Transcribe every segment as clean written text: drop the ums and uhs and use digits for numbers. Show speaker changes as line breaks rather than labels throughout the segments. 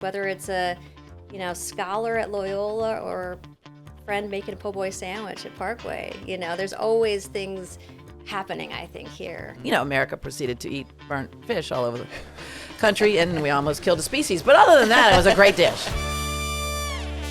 Whether it's a, scholar at Loyola or a friend making a po' boy sandwich at Parkway, there's always things happening, I think, here.
America proceeded to eat burnt fish all over the country, and we almost killed a species. But other than that, it was a great dish.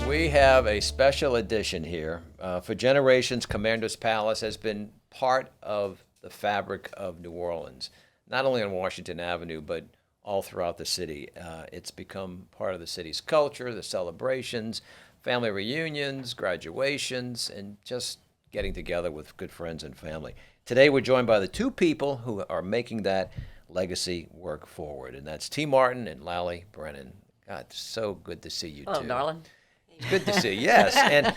We have a special edition here. For generations, Commander's Palace has been part of the fabric of New Orleans, not only on Washington Avenue, but all throughout the city. It's become part of the city's culture, the celebrations, family reunions, graduations, and just getting together with good friends and family. Today we're joined by the two people who are making that legacy work forward, and that's Ti Martin and Lally Brennan. God, so good to see you
Hello,
two.
darling.
It's good to see you, yes. And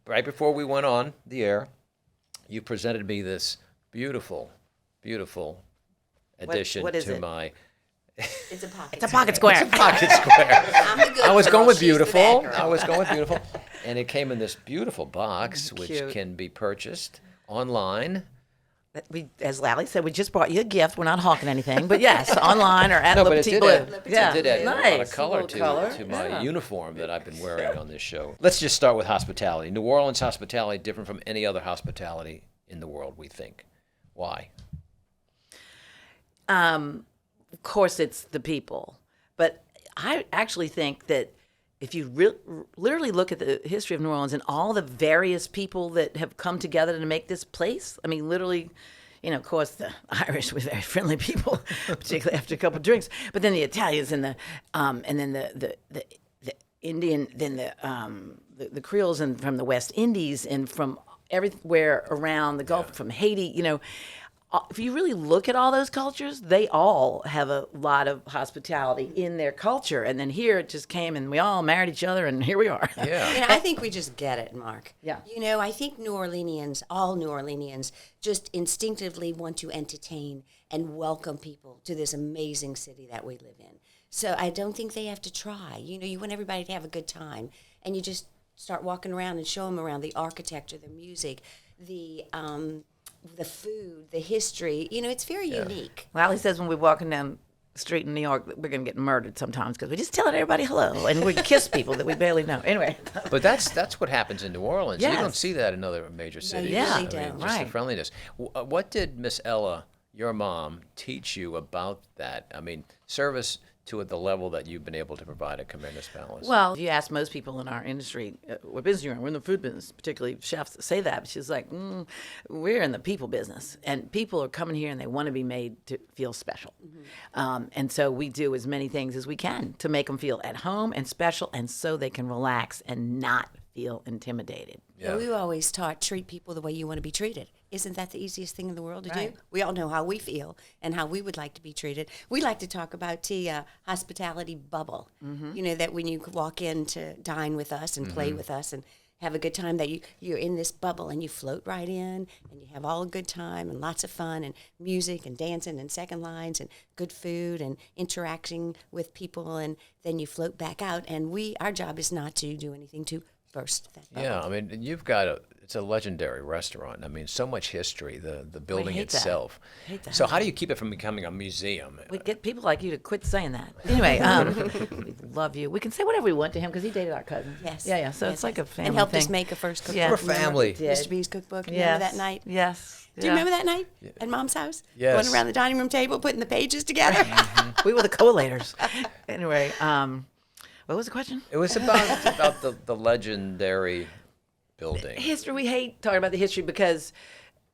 right before we went on the air, you presented me this beautiful, beautiful addition
what is
to
it?
my...
It's a pocket.
It's a pocket square.
It's a pocket square.
I'm the good
I was
girl,
going with
she's the
beautiful.
bad
I
girl.
was going with beautiful. And it came in this beautiful box, which
Cute.
can be purchased online.
As Lally said, we just brought you a gift. We're not hawking anything, but yes, online or at
No, but it
Liberty
did
Blue.
add, it did add a lot
nice.
of color
A little
to my
yeah.
uniform that I've been wearing on this show. Let's just start with hospitality. New Orleans hospitality different from any other hospitality in the world, we think. Why?
Of course, it's the people. But I actually think that if you literally look at the history of New Orleans and all the various people that have come together to make this place, I mean, literally, of course, the Irish were very friendly people, particularly after a couple of drinks. But then the Italians and then the Indian, then the Creoles and from the West Indies and from everywhere around the Gulf, from Haiti, if you really look at all those cultures, they all have a lot of hospitality in their culture. And then here it just came and we all married each other and here we are.
Yeah.
I think we just get it, Mark.
Yeah.
I think all New Orleanians just instinctively want to entertain and welcome people to this amazing city that we live in. So I don't think they have to try. You want everybody to have a good time. And you just start walking around and show them around the architecture, the music, the food, the history. It's very unique.
Lally says when we're walking down the street in New York, we're going to get murdered sometimes because we're just telling everybody hello and we kiss people that we barely know. Anyway.
But that's what happens in New Orleans.
Yes.
You don't see that in other major cities.
you really
I mean,
don't.
just the
Right.
friendliness. What did Miss Ella, your mom, teach you about that? I mean, service to the level that you've been able to provide at Commander's Palace.
Well, if you ask most people in our industry, what business you're in, we're in the food business, particularly chefs that say that. But she's like, we're in the people business. And people are coming here and they want to be made to feel special. Mm-hmm. And so we do as many things as we can to make them feel at home and special and so they can relax and not feel intimidated.
Yeah.
We always taught treat people the way you want to be treated. Isn't that the easiest thing in the world to
Right.
do? We all know how we feel and how we would like to be treated. We like to talk about hospitality bubble. That when you walk in to dine with us and play with us and have a good time, that you're in this bubble and you float right in and you have all a good time and lots of fun and music and dancing and second lines and good food and interacting with people, and then you float back out. And our job is not to do anything to burst that bubble.
Yeah, I mean, you've got it's a legendary restaurant. I mean, so much history, the building
hate that.
itself.
Hate that.
So how do you keep it from becoming a museum?
We get people like you to quit saying that. Anyway, we love you. We can say whatever we want to him because he dated our cousin.
Yes.
Yeah. So
Yes,
it's like a
yes.
family
And helped
thing.
us make a first cookbook.
Yeah.
We're
Remember?
family.
Did.
Mr. B's cookbook. Remember
Yes.
that night?
Yes.
Do you remember that night at Mom's house?
Yes.
Going around the dining room table, putting the pages together.
We were the collators. Anyway, what was the question?
It was about the legendary building.
History. We hate talking about the history because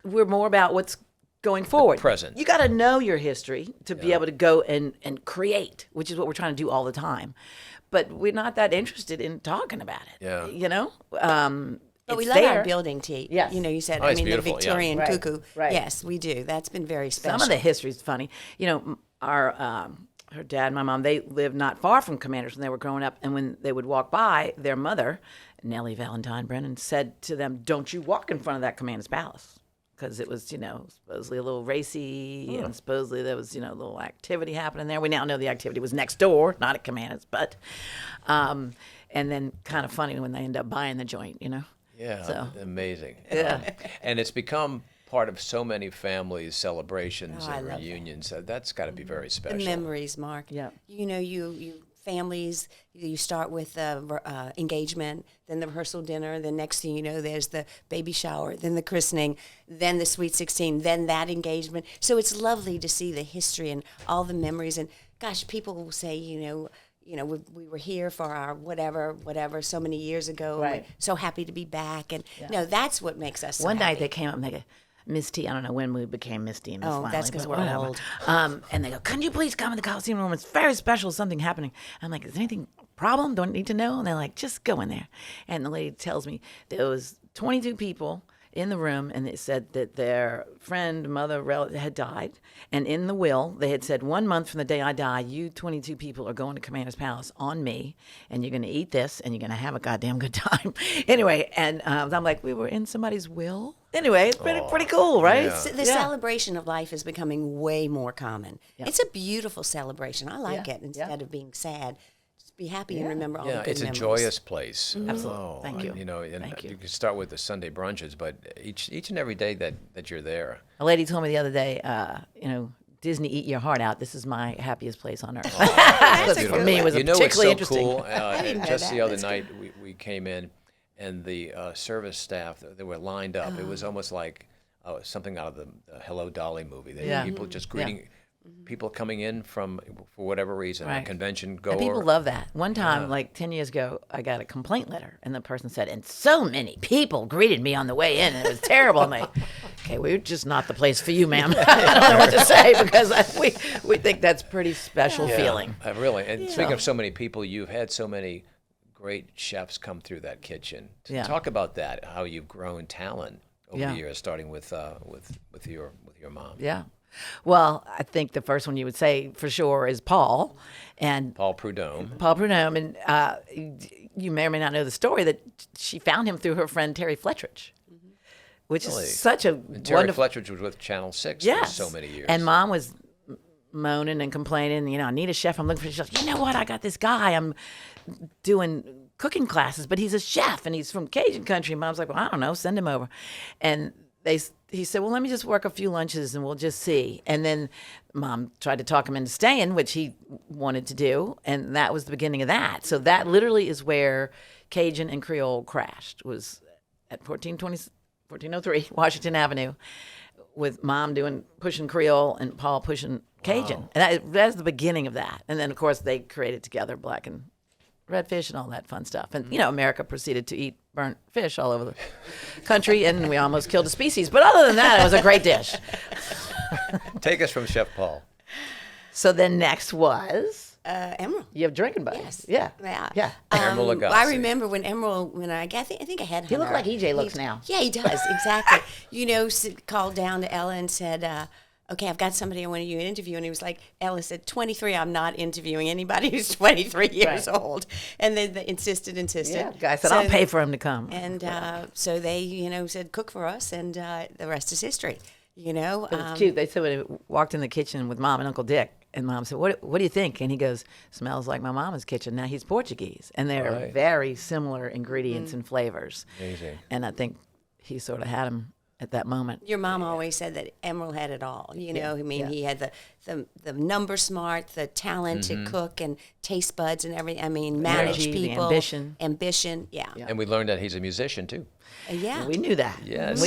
we're more about what's going forward.
present.
You got to know your history to be able to go and create, which is what we're trying to do all the time. But we're not that interested in talking about it.
Yeah.
But we
It's
love
there.
our building, T.
Yes.
You said,
Oh, it's
the
beautiful, yeah.
Victorian
Right,
cuckoo.
right.
Yes, we do. That's been very special.
Some of the history is funny. Her dad and my mom, they lived not far from Commanders when they were growing up. And when they would walk by, their mother, Nellie Valentine Brennan, said to them, "Don't you walk in front of that Commander's Palace." Because it was, supposedly a little racy and supposedly there was, a little activity happening there. We now know the activity was next door, not at Commanders. But, and then kind of funny when they end up buying the joint,
Yeah,
So.
amazing.
Yeah.
And it's become part of so many families' celebrations
Oh, I
and
love that.
reunions. That's got to be very special.
The memories, Mark.
Yeah.
You families. You start with the engagement, then the rehearsal dinner, then next thing you know, there's the baby shower, then the christening, then the Sweet 16, then that engagement. So it's lovely to see the history and all the memories. And gosh, people will say, we were here for our whatever, so many years ago.
Right.
And we're so happy to be back. And that's what makes us so
One night
happy.
they came up and they go, Miss T, I don't know when we became Miss T and Miss
Oh,
Lally,
that's 'cause
but
we're
whatever.
old.
And they go, can you please come in the Coliseum room? It's very special, something happening. I'm like, is anything problem? Don't need to know? And they're like, just go in there. And the lady tells me there was 22 people in the room, and they said that their friend, mother, relative had died. And in the will, they had said, 1 month from the day I die, you 22 people are going to Commander's Palace on me, and you're going to eat this, and you're going to have a goddamn good time. Anyway, and I'm like, we were in somebody's will? Anyway, it's pretty cool, right?
Yeah.
The celebration of life is becoming way more common.
Yeah.
It's a beautiful celebration. I like
Yeah.
it instead of being sad. Just be happy and
Yeah.
remember all the
Yeah,
good
it's
memories.
a joyous place.
Absolutely.
Oh,
Thank you.
And
Thank you.
you can start with the Sunday brunches, but each and every day that you're there.
A lady told me the other day, Disney, eat your heart out. This is my happiest place on earth.
That's a
For
good
me,
one.
it was
You know what's
particularly
so
interesting.
cool?
didn't know
Just
that.
the other
That's
night, we came in, and the service staff, they were lined up. It was almost like something out of the Hello, Dolly movie.
Yeah.
People just greeting people coming in for whatever reason, a
Right.
convention goer.
And people love that. One time, like 10 years ago, I got a complaint letter, and the person said, and so many people greeted me on the way in, and it was terrible. I'm like, okay, we're just not the place for you, ma'am. I don't know what to say, because we think that's pretty special feeling.
Really. And speaking of so many people, you've had so many great chefs come through that kitchen.
Yeah.
Talk about that, how you've grown talent over
Yeah.
the years, starting with your mom.
Yeah. Well, I think the first one you would say for sure is Paul. And
Paul Prudhomme.
Paul Prudhomme, and you may or may not know the story that she found him through her friend Terry Fletridge, which
Really?
is such a
And Terry
wonderful.
Fletridge was with Channel 6
Yes.
for so many years.
And Mom was moaning and complaining, I need a chef. I'm looking for a chef. You know what? I got this guy. I'm doing cooking classes, but he's a chef and he's from Cajun country. Mom's like, well, I don't know, send him over. And he said, well, let me just work a few lunches and we'll just see. And then Mom tried to talk him into staying, which he wanted to do. And that was the beginning of that. So that literally is where Cajun and Creole crashed, was at 1403 Washington Avenue, with Mom pushing Creole and Paul pushing Cajun. And that's the beginning of that. And then, of course, they created together black and redfish and all that fun stuff. And, America proceeded to eat burnt fish all over the country, and we almost killed a species. But other than that, it was a great dish.
Take us from Chef Paul.
So then next was,
Emerald.
you have drinking buddies. Yeah.
Yeah.
Emerald Lagasse.
I remember when Emerald, I think I had
He looked
her.
like EJ looks now.
Yeah, he does, exactly. Called down to Ella and said, okay, I've got somebody I want you to interview. And he was like, Ella said, 23, I'm not interviewing anybody who's 23 years old. And then they insisted.
Yeah. Guy said, I'll pay for him to come.
And so they, said, cook for us, and the rest is history.
It was cute. They said when he walked in the kitchen with Mom and Uncle Dick, and Mom said, what do you think? And he goes, smells like my mama's kitchen. Now he's Portuguese. And they're
Right.
very similar ingredients and flavors.
Amazing.
And I think he sort of had him at that moment.
Your mom always said that Emerald had it all. He had the number smart, the talent to cook and taste buds and everything. Manage
Energy, the
people,
ambition.
Yeah.
And we learned that he's a musician, too.
Yeah.
We knew that.
Yes,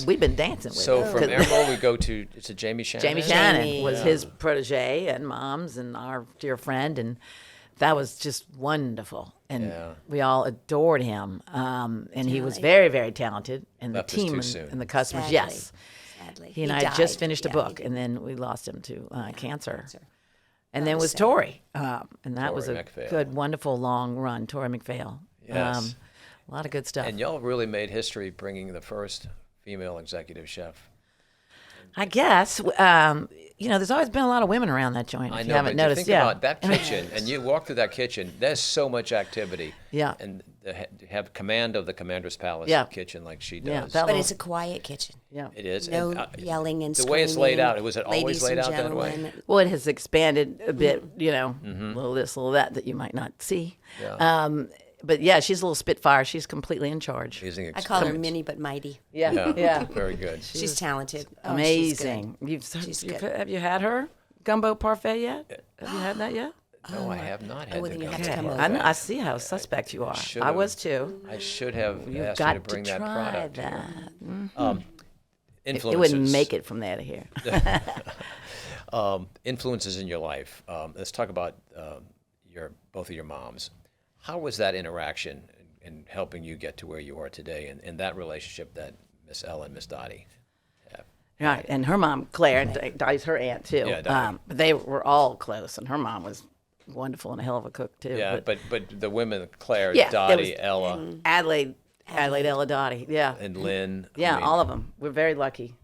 We've been dancing with
So
him.
from Emerald, we go to, it's a Jamie Shannon.
Jamie Shannon
Jamie.
was his protege and Mom's and our dear friend, and that was just wonderful. And
Yeah.
we all adored him. And he was very, very talented. And
Left us
the team
too
and,
soon.
and the customers,
Sadly.
yes.
Sadly.
He and I had just
died.
finished a
Yeah,
book,
he
and then we lost him to cancer.
did.
And then
was
was
sad.
Tori. And that was
Tori
a
McPhail.
good, wonderful, long run. Tori McPhail.
Yes.
A lot of good stuff.
And y'all really made history bringing the first female executive chef.
I guess, there's always been a lot of women around that joint.
I
If
know,
you haven't
but
noticed,
think about that kitchen, and you walk through that kitchen, there's so much activity.
Yeah.
And to have command of the Commander's Palace
Yeah.
kitchen like she
Yeah,
does.
that
But
little-
it's a quiet kitchen.
Yeah.
It is.
No
And,
yelling and
the
screaming.
way it's laid out, was it always
ladies
laid
and
out that way?
gentlemen.
Well, it has expanded a bit,
Mm-hmm.
little this, little that you might not see.
Yeah.
But yeah, she's a little spitfire. She's completely in charge.
Amazing
I call her
experience.
mini but mighty.
Yeah.
Very good.
She's talented. Oh, she's good.
Amazing.
She's good.
Have you had her gumbo parfait yet? Have you had that yet?
No, I have not had
well,
to
then you
go
have to
to
come
that.
over.
I know. I see how suspect you are.
should
I
have.
was too.
I should have
You've
asked
got
you to bring that
try
product here.
that.
Influences.
It wouldn't make it from there to here.
Influences in your life. Let's talk about both of your moms. How was that interaction in helping you get to where you are today, and that relationship that Miss Ella and Miss Dottie have?
Right, and her mom, Claire, Dottie's her aunt too.
Yeah, Dottie.
But they were all close, and her mom was wonderful and a hell of a cook too.
Yeah, but the women, Claire,
Yeah,
Dottie,
there
Ella,
Adelaide, Ella, Dottie, yeah,
and Lynn. I
yeah,
mean,
all of them. We're very lucky.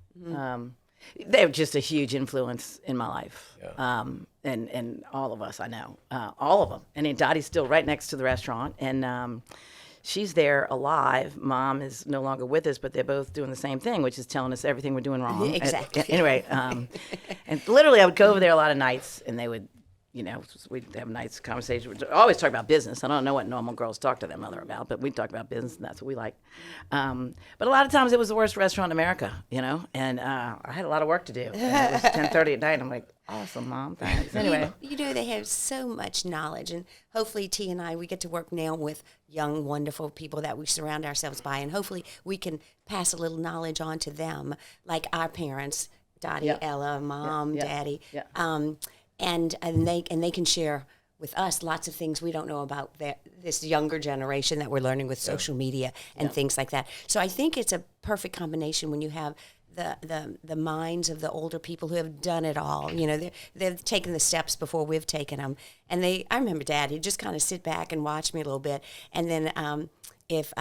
They were just a huge influence in my life,
Yeah.
and all of us. I know all of them. And then Dottie's still right next to the restaurant, and she's there alive. Mom is no longer with us, but they're both doing the same thing, which is telling us everything we're doing wrong.
Exactly.
Anyway, and literally, I would go over there a lot of nights, and they would. We'd have nice conversations. We'd always talk about business. I don't know what normal girls talk to their mother about, but we talk about business, and that's what we like. But a lot of times it was the worst restaurant in America, and I had a lot of work to do. And it was 10:30 at night. I'm like, awesome, Mom, thanks. Anyway.
They have so much knowledge, and hopefully T and I, we get to work now with young, wonderful people that we surround ourselves by, and hopefully we can pass a little knowledge on to them, like our parents, Dottie,
Yeah.
Ella, Mom,
Yeah.
Daddy.
Yeah.
And they can share with us lots of things we don't know about this younger generation that we're learning with social media and things like that. So I think it's a perfect combination when you have the minds of the older people who have done it all. They've taken the steps before we've taken them. And I remember Dad, he'd just kind of sit back and watch me a little bit. And then if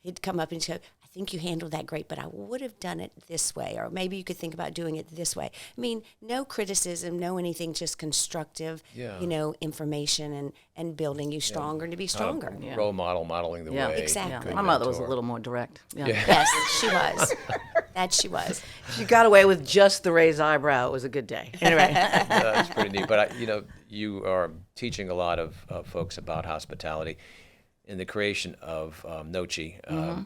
he'd come up and say, I think you handled that great, but I would have done it this way, or maybe you could think about doing it this way. I mean, no criticism, no anything, just constructive, information and building you stronger and to be stronger.
Role modeling the
Yeah.
way.
Exactly.
Good
My mother was a
mentor.
little more direct. Yeah.
Yes, she was. That she was.
She got away with just the raised eyebrow. It was a good day. Anyway.
That's pretty neat. But you are teaching a lot of folks about hospitality in the creation of Nochi,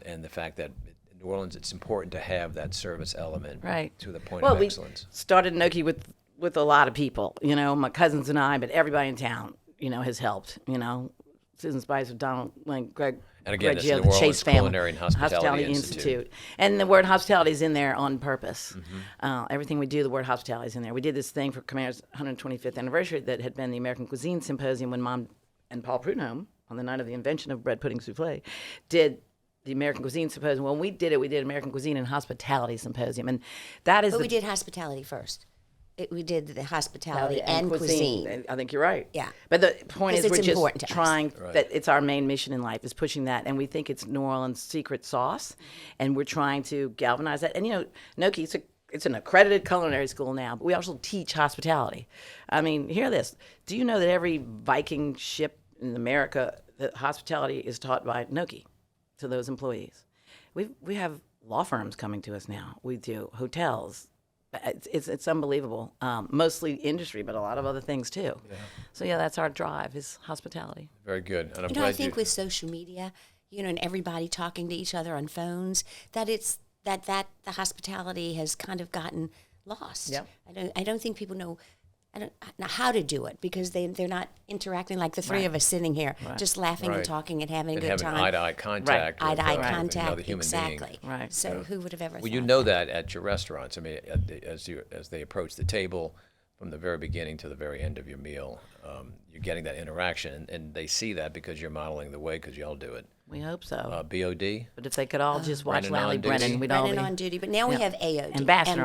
and the fact that in New Orleans it's important to have that service element
Right.
to the point of excellence.
We started Nochi with a lot of people, my cousins and I, but everybody in town, has helped, Susan Spicer, Donald Link, Greg.
And again,
Greg
it's
Gio,
the
the
New
Chase
Orleans
family,
Culinary and Hospitality Institute.
And the word hospitality is in there on purpose. Everything we do, the word hospitality is in there. We did this thing for Commander's 125th anniversary that had been the American Cuisine Symposium when Mom and Paul Prudhomme, on the night of the invention of bread pudding souffle, did the American Cuisine Symposium. When we did American Cuisine and Hospitality Symposium. And that is
But we did hospitality first. We did the hospitality and
cuisine.
cuisine.
I think you're right.
Yeah.
But the point is,
'Cause it's
we're
important
just
to us.
trying that it's our main mission in life is pushing that, and we think it's New Orleans' secret sauce, and we're trying to galvanize that. And Nochi, it's an accredited culinary school now, but we also teach hospitality. I mean, hear this: do you know that every Viking ship in America, that hospitality is taught by Nochi to those employees? We have law firms coming to us now. We do hotels. It's unbelievable. Mostly industry, but a lot of other things too. Yeah. So that's our drive is hospitality.
Very good. And I'm
I
glad
think with social media, and everybody talking to each other on phones, that it's that the hospitality has kind of gotten lost.
Yep.
I don't think people know. I don't know how to do it because they're not interacting like the three of us sitting here, just laughing
Right.
and talking and having a good
having
time.
eye-to-eye contact.
Eye to eye
with,
contact,
another human
exactly.
being.
Right.
So who would have ever?
Well, you
thought
know that at your restaurants. I mean, as they approach the table, from the very beginning to the very end of your meal, you're getting that interaction, and they see that because you're modeling the way, because y'all do it.
We hope so.
BOD.
But if they could all just watch
Brennan
Lally
on duty.
Brennan, we'd all
Brennan
be.
on duty, but now we have AOD,
Ambassador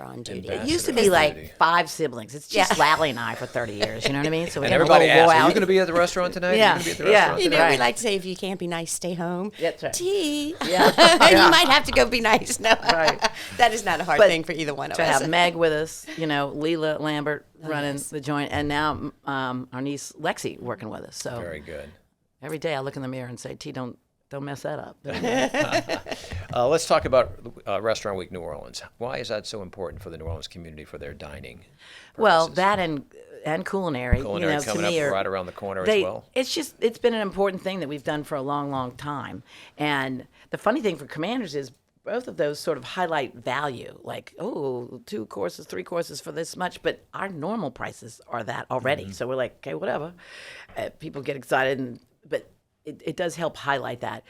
on duty.
Ambassador.
It used to
Ambassador
be
on
like
duty.
5 siblings. It's just Lally and I for 30 years. You know what I mean? So we
And
have
everybody
a little
asks, are you
royalty.
going to be at the restaurant tonight?
Yeah,
Are you going to be at the
yeah.
restaurant
You know,
tonight?
we like to say, if you can't be nice, stay home.
That's right.
Tea.
Yeah.
You might have to go be nice. No,
Right.
that is not a hard
But
thing for either one of
To
us.
have Meg with us, Leela Lambert running the joint, and now our niece Lexi working with us. So
Very good.
every day I look in the mirror and say, T, don't mess that up.
Let's talk about Restaurant Week New Orleans. Why is that so important for the New Orleans community for their dining?
Well,
purposes?
that and culinary,
Culinary
to
coming
me
up
are,
right around the corner as
they,
well.
It's been an important thing that we've done for a long, long time. And the funny thing for Commanders is both of those sort of highlight value, like, oh, 2 courses, 3 courses for this much, but our normal prices are that already. So we're like, okay, whatever. People get excited, but it does help highlight that.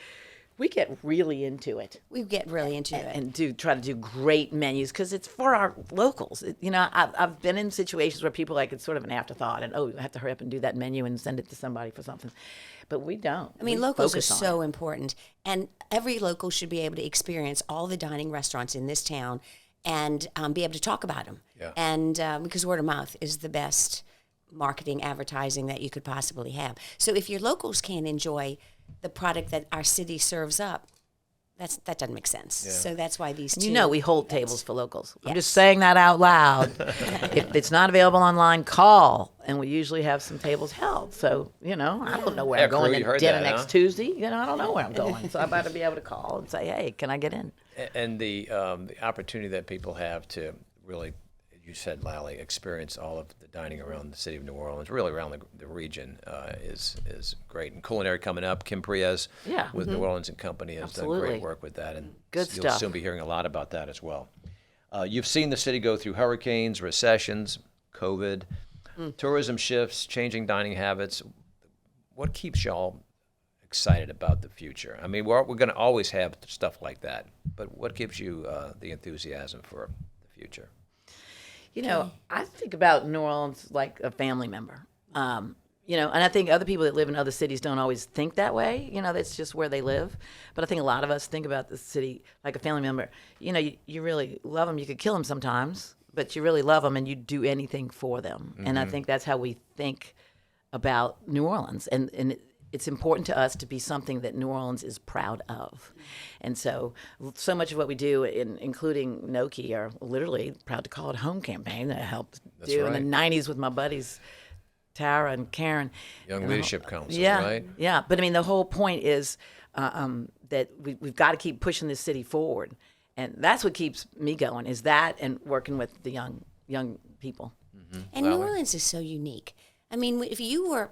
We get really into it.
We get really into it.
And try to do great menus because it's for our locals. I've been in situations where people like it's sort of an afterthought and, I have to hurry up and do that menu and send it to somebody for something. But we don't.
I mean, locals are so important. And every local should be able to experience all the dining restaurants in this town and be able to talk about them.
Yeah.
And because word of mouth is the best marketing, advertising that you could possibly have. So if your locals can't enjoy the product that our city serves up, that doesn't make sense. Yeah. So that's why these two.
We hold tables for locals.
Yes.
I'm just saying that out loud. If it's not available online, call, and we usually have some tables held. So, I don't know where I'm going to dinner next Tuesday. I don't know where I'm going. So I better be able to call and say, hey, can I get in?
And the opportunity that people have to really, you said, Lally, experience all of the dining around the city of New Orleans, really around the region, is great. And culinary coming up, Kim Priez with New Orleans and Company has done great work with that, and
Good
you'll
stuff.
soon be hearing a lot about that as well. You've seen the city go through hurricanes, recessions, COVID, tourism shifts, changing dining habits. What keeps y'all excited about the future? I mean, we're going to always have stuff like that, but what gives you the enthusiasm for the future?
I think about New Orleans like a family member. And I think other people that live in other cities don't always think that way. That's just where they live. But I think a lot of us think about the city like a family member. You really love them. You could kill them sometimes, but you really love them and you'd do anything for them. Mm-hmm. And I think that's how we think about New Orleans. And it's important to us to be something that New Orleans is proud of. And so much of what we do, including Noki, are literally proud to call it home campaign that I helped in the 90s with my buddies, Tara and Karen.
Young Leadership Council,
right?
right?
Yeah, but I mean, the whole point is that we've got to keep pushing this city forward. And that's what keeps me going, is that and working with the young people.
Mm-hmm. And New Orleans is so unique. I mean, if you were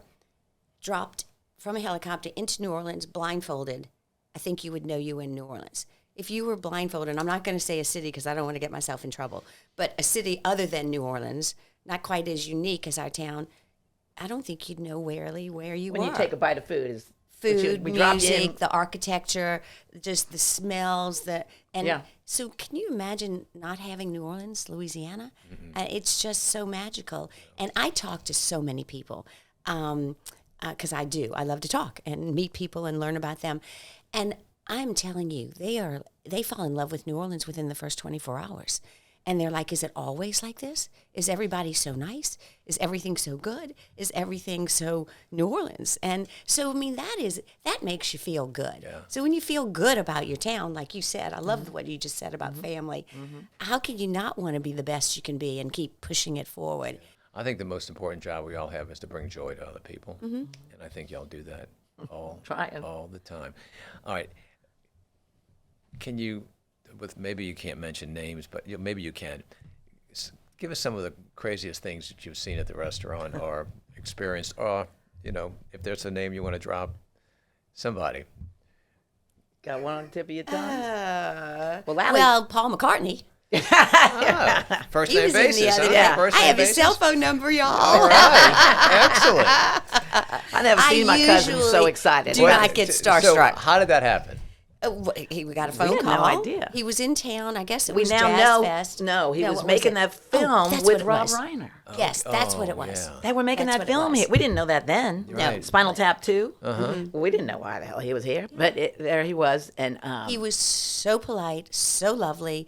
dropped from a helicopter into New Orleans blindfolded, I think you would know you were in New Orleans. If you were blindfolded, and I'm not going to say a city because I don't want to get myself in trouble, but a city other than New Orleans, not quite as unique as our town, I don't think you'd know where you were.
When you take a bite of food,
music, the architecture, just the smells, So can you imagine not having New Orleans, Louisiana? Mm-hmm. It's just so magical. And I talk to so many people. Because I do. I love to talk and meet people and learn about them. And I'm telling you, they fall in love with New Orleans within the first 24 hours. And they're like, is it always like this? Is everybody so nice? Is everything so good? Is everything so New Orleans? And so, I mean, that makes you feel good. Yeah. So when you feel good about your town, like you said, I love what you just said about family. Mm-hmm. How can you not want to be the best you can be and keep pushing it forward?
I think the most important job we all have is to bring joy to other people. Mm-hmm. And I think y'all do that all the time. All right. Can you, maybe you can't mention names, but maybe you can, give us some of the craziest things that you've seen at the restaurant or experienced, or, if there's a name you want to drop, somebody.
Got one on the tip of your tongue?
Well, Paul McCartney.
First name basis.
I have his cell phone number, y'all.
All right. Excellent.
I never seen my cousin so excited.
Do not get starstruck.
So how did that happen?
We got a phone call.
We had no idea.
He was in town. I guess it
we
was
now
Jazz
know.
Fest.
No, he was making that film with Rob Reiner.
Yes, that's what it was.
Yeah.
They were making that film here. We didn't know that then.
Right.
No, Spinal Tap 2. Mm-hmm. We didn't know why the hell he was here, but there he was, and
he was so polite, so lovely.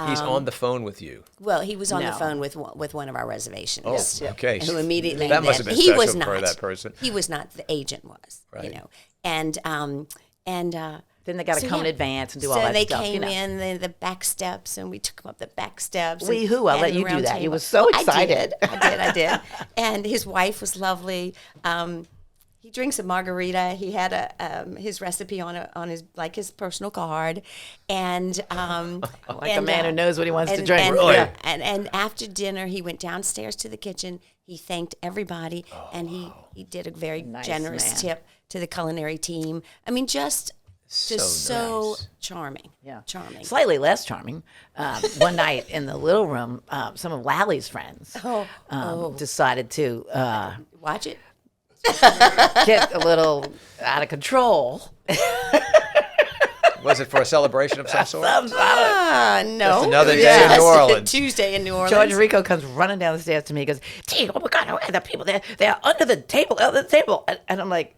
He's on the phone with you.
Well, he was on the phone with one of our reservations.
Oh, okay.
Who immediately
that must have been special
was not,
for that person.
He was not. The agent was.
Right.
And
then they got to come in advance and do all that stuff.
So they came in the back steps, and we took him up the back steps.
I'll let you do that. He was so excited.
I did. And his wife was lovely. He drinks a margarita. He had his recipe on his personal card, and
a man who knows what he wants to drink.
And,
really?
And after dinner, he went downstairs to the kitchen. He thanked everybody, and he did a very generous tip to the culinary team. I mean, just Just
so nice.
charming.
Yeah.
Charming.
Slightly less charming. One night in the little room, some of Lally's friends decided to
Watch it.
get a little out of control.
Was it for a celebration of some sort?
No.
Just another day in New Orleans.
Tuesday in New Orleans.
George Rico comes running down the stairs to me. He goes, "Gee, oh my God, the people they're under the table, And I'm like,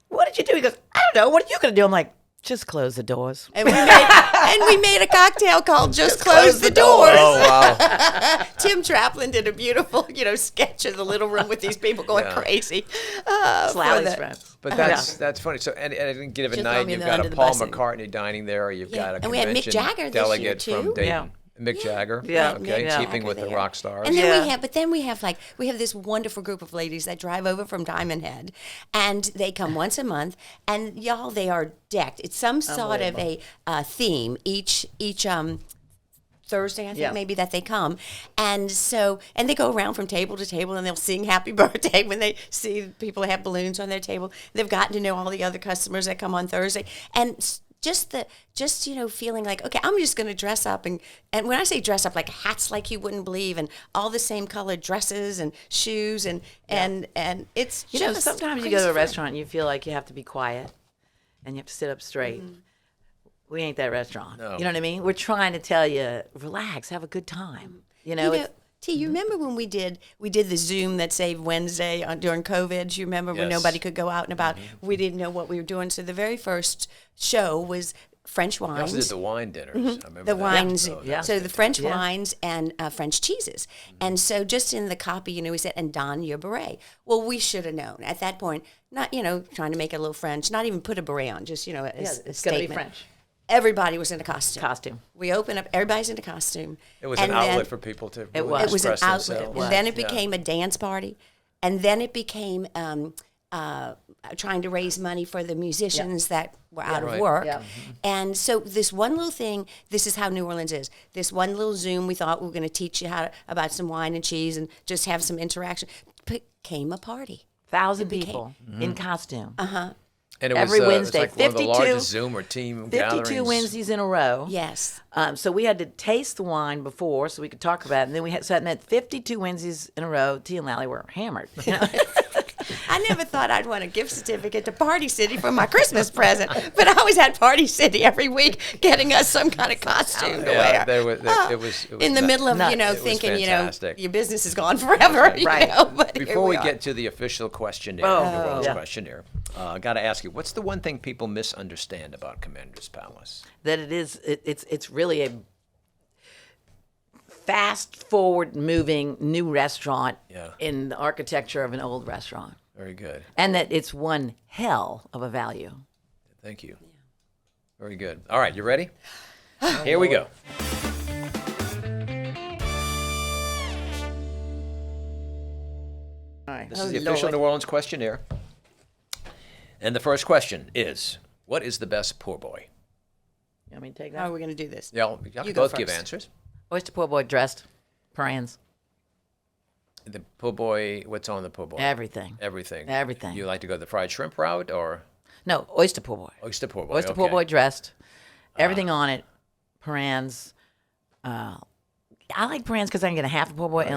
"What did you do?" He goes, "I don't know. What are you gonna do?" I'm like, "Just close the doors."
And we made a cocktail called "Just Close the Doors."
Oh, wow.
Tim Traplin did a beautiful, sketch of the little room with these people going crazy.
It's Lally's friends.
But that's funny. So, and at any given
She'll
night,
throw me
you've
in
got
under
a
the
Paul
bus.
McCartney dining there, or you've got a
And we had Mick
convention
Jagger this year,
delegate
too.
from Dayton.
Yeah.
Mick Jagger.
Yeah.
Okay,
Mick
keeping
Jagger
with the
there.
rock stars.
And then
Yeah.
we have this wonderful group of ladies that drive over from Diamond Head, and they come once a month, and y'all, they are decked. It's some sort of a theme each Thursday, I think,
Yeah.
maybe, that they come. And they go around from table to table, and they'll sing happy birthday when they see people have balloons on their table. They've gotten to know all the other customers that come on Thursday. And feeling like, okay, I'm just going to dress up. And when I say dress up, like hats like you wouldn't believe, and all the same colored dresses and shoes, and it's just
sometimes you go to a restaurant and you feel like you have to be quiet and you have to sit up straight. We ain't that restaurant.
No.
You know what I mean? We're trying to tell you, relax, have a good time.
T, you remember when we did the Zoom that saved Wednesday during COVID? Do you remember when
Yes.
nobody could go out and about? We didn't know what we were doing. So the very first show was French
We
wines.
also did the wine dinners. I remember
The
that.
wines,
Oh, that
yeah.
was
so the French
Yeah.
wines and French cheeses. And so just in the copy, we said, and don your beret. Well, we should have known at that point, not, trying to make it a little French, not even put a beret on, just, a
it's
statement.
going to be French.
Everybody was in a costume. We open up, everybody's in a costume.
It was
and
an
then-
outlet for people to really
was.
It was an
express
outlet.
themselves.
And then it
Yeah.
became a dance party. And then it became trying to raise money for the musicians that were out of
Right.
work.
Yeah.
And so this one little thing, this is how New Orleans is. This one little Zoom, we thought we were going to teach you about some wine and cheese and just have some interaction. Became a party.
1,000 people in costume.
And it
Every
was,
Wednesday,
it was like one of the
52
largest Zoom or team
52
gatherings.
Wednesdays in a row.
Yes.
So we had to taste the wine before so we could talk about it. And then we had sat at 52 Wednesdays in a row. T and Lally were hammered.
I never thought I'd want a gift certificate to Party City for my Christmas present, but I always had Party City every week getting us some kind of costume to
Yeah,
wear.
it was
In the middle of,
nuts.
It was
thinking,
fantastic.
your business is gone forever.
Right.
But here
Before we
are.
get to the official questionnaire,
Oh,
the Orleans
yeah.
Questionnaire, I got to ask you, what's the one thing people misunderstand about Commander's Palace?
That it's really a fast forward moving new restaurant
Yeah.
in the architecture of an old restaurant.
Very good.
And that it's one hell of a value.
Thank you. Very good. All right, you ready? Here we go.
All right.
This is the official New Orleans Questionnaire. And the first question is, what is the best poor boy?
You want me to take
How
that?
are we going to do this?
Y'all can
You go
both give
first.
answers.
Oyster poor boy dressed. Parans.
The poor boy, what's on the poor boy?
Everything.
Everything.
Everything.
You like to go the fried shrimp route or
No, oyster poor boy.
oyster poor boy?
Oyster poor
Okay.
boy dressed. Everything on it. Parans. I like parans because I can get a half a poor boy and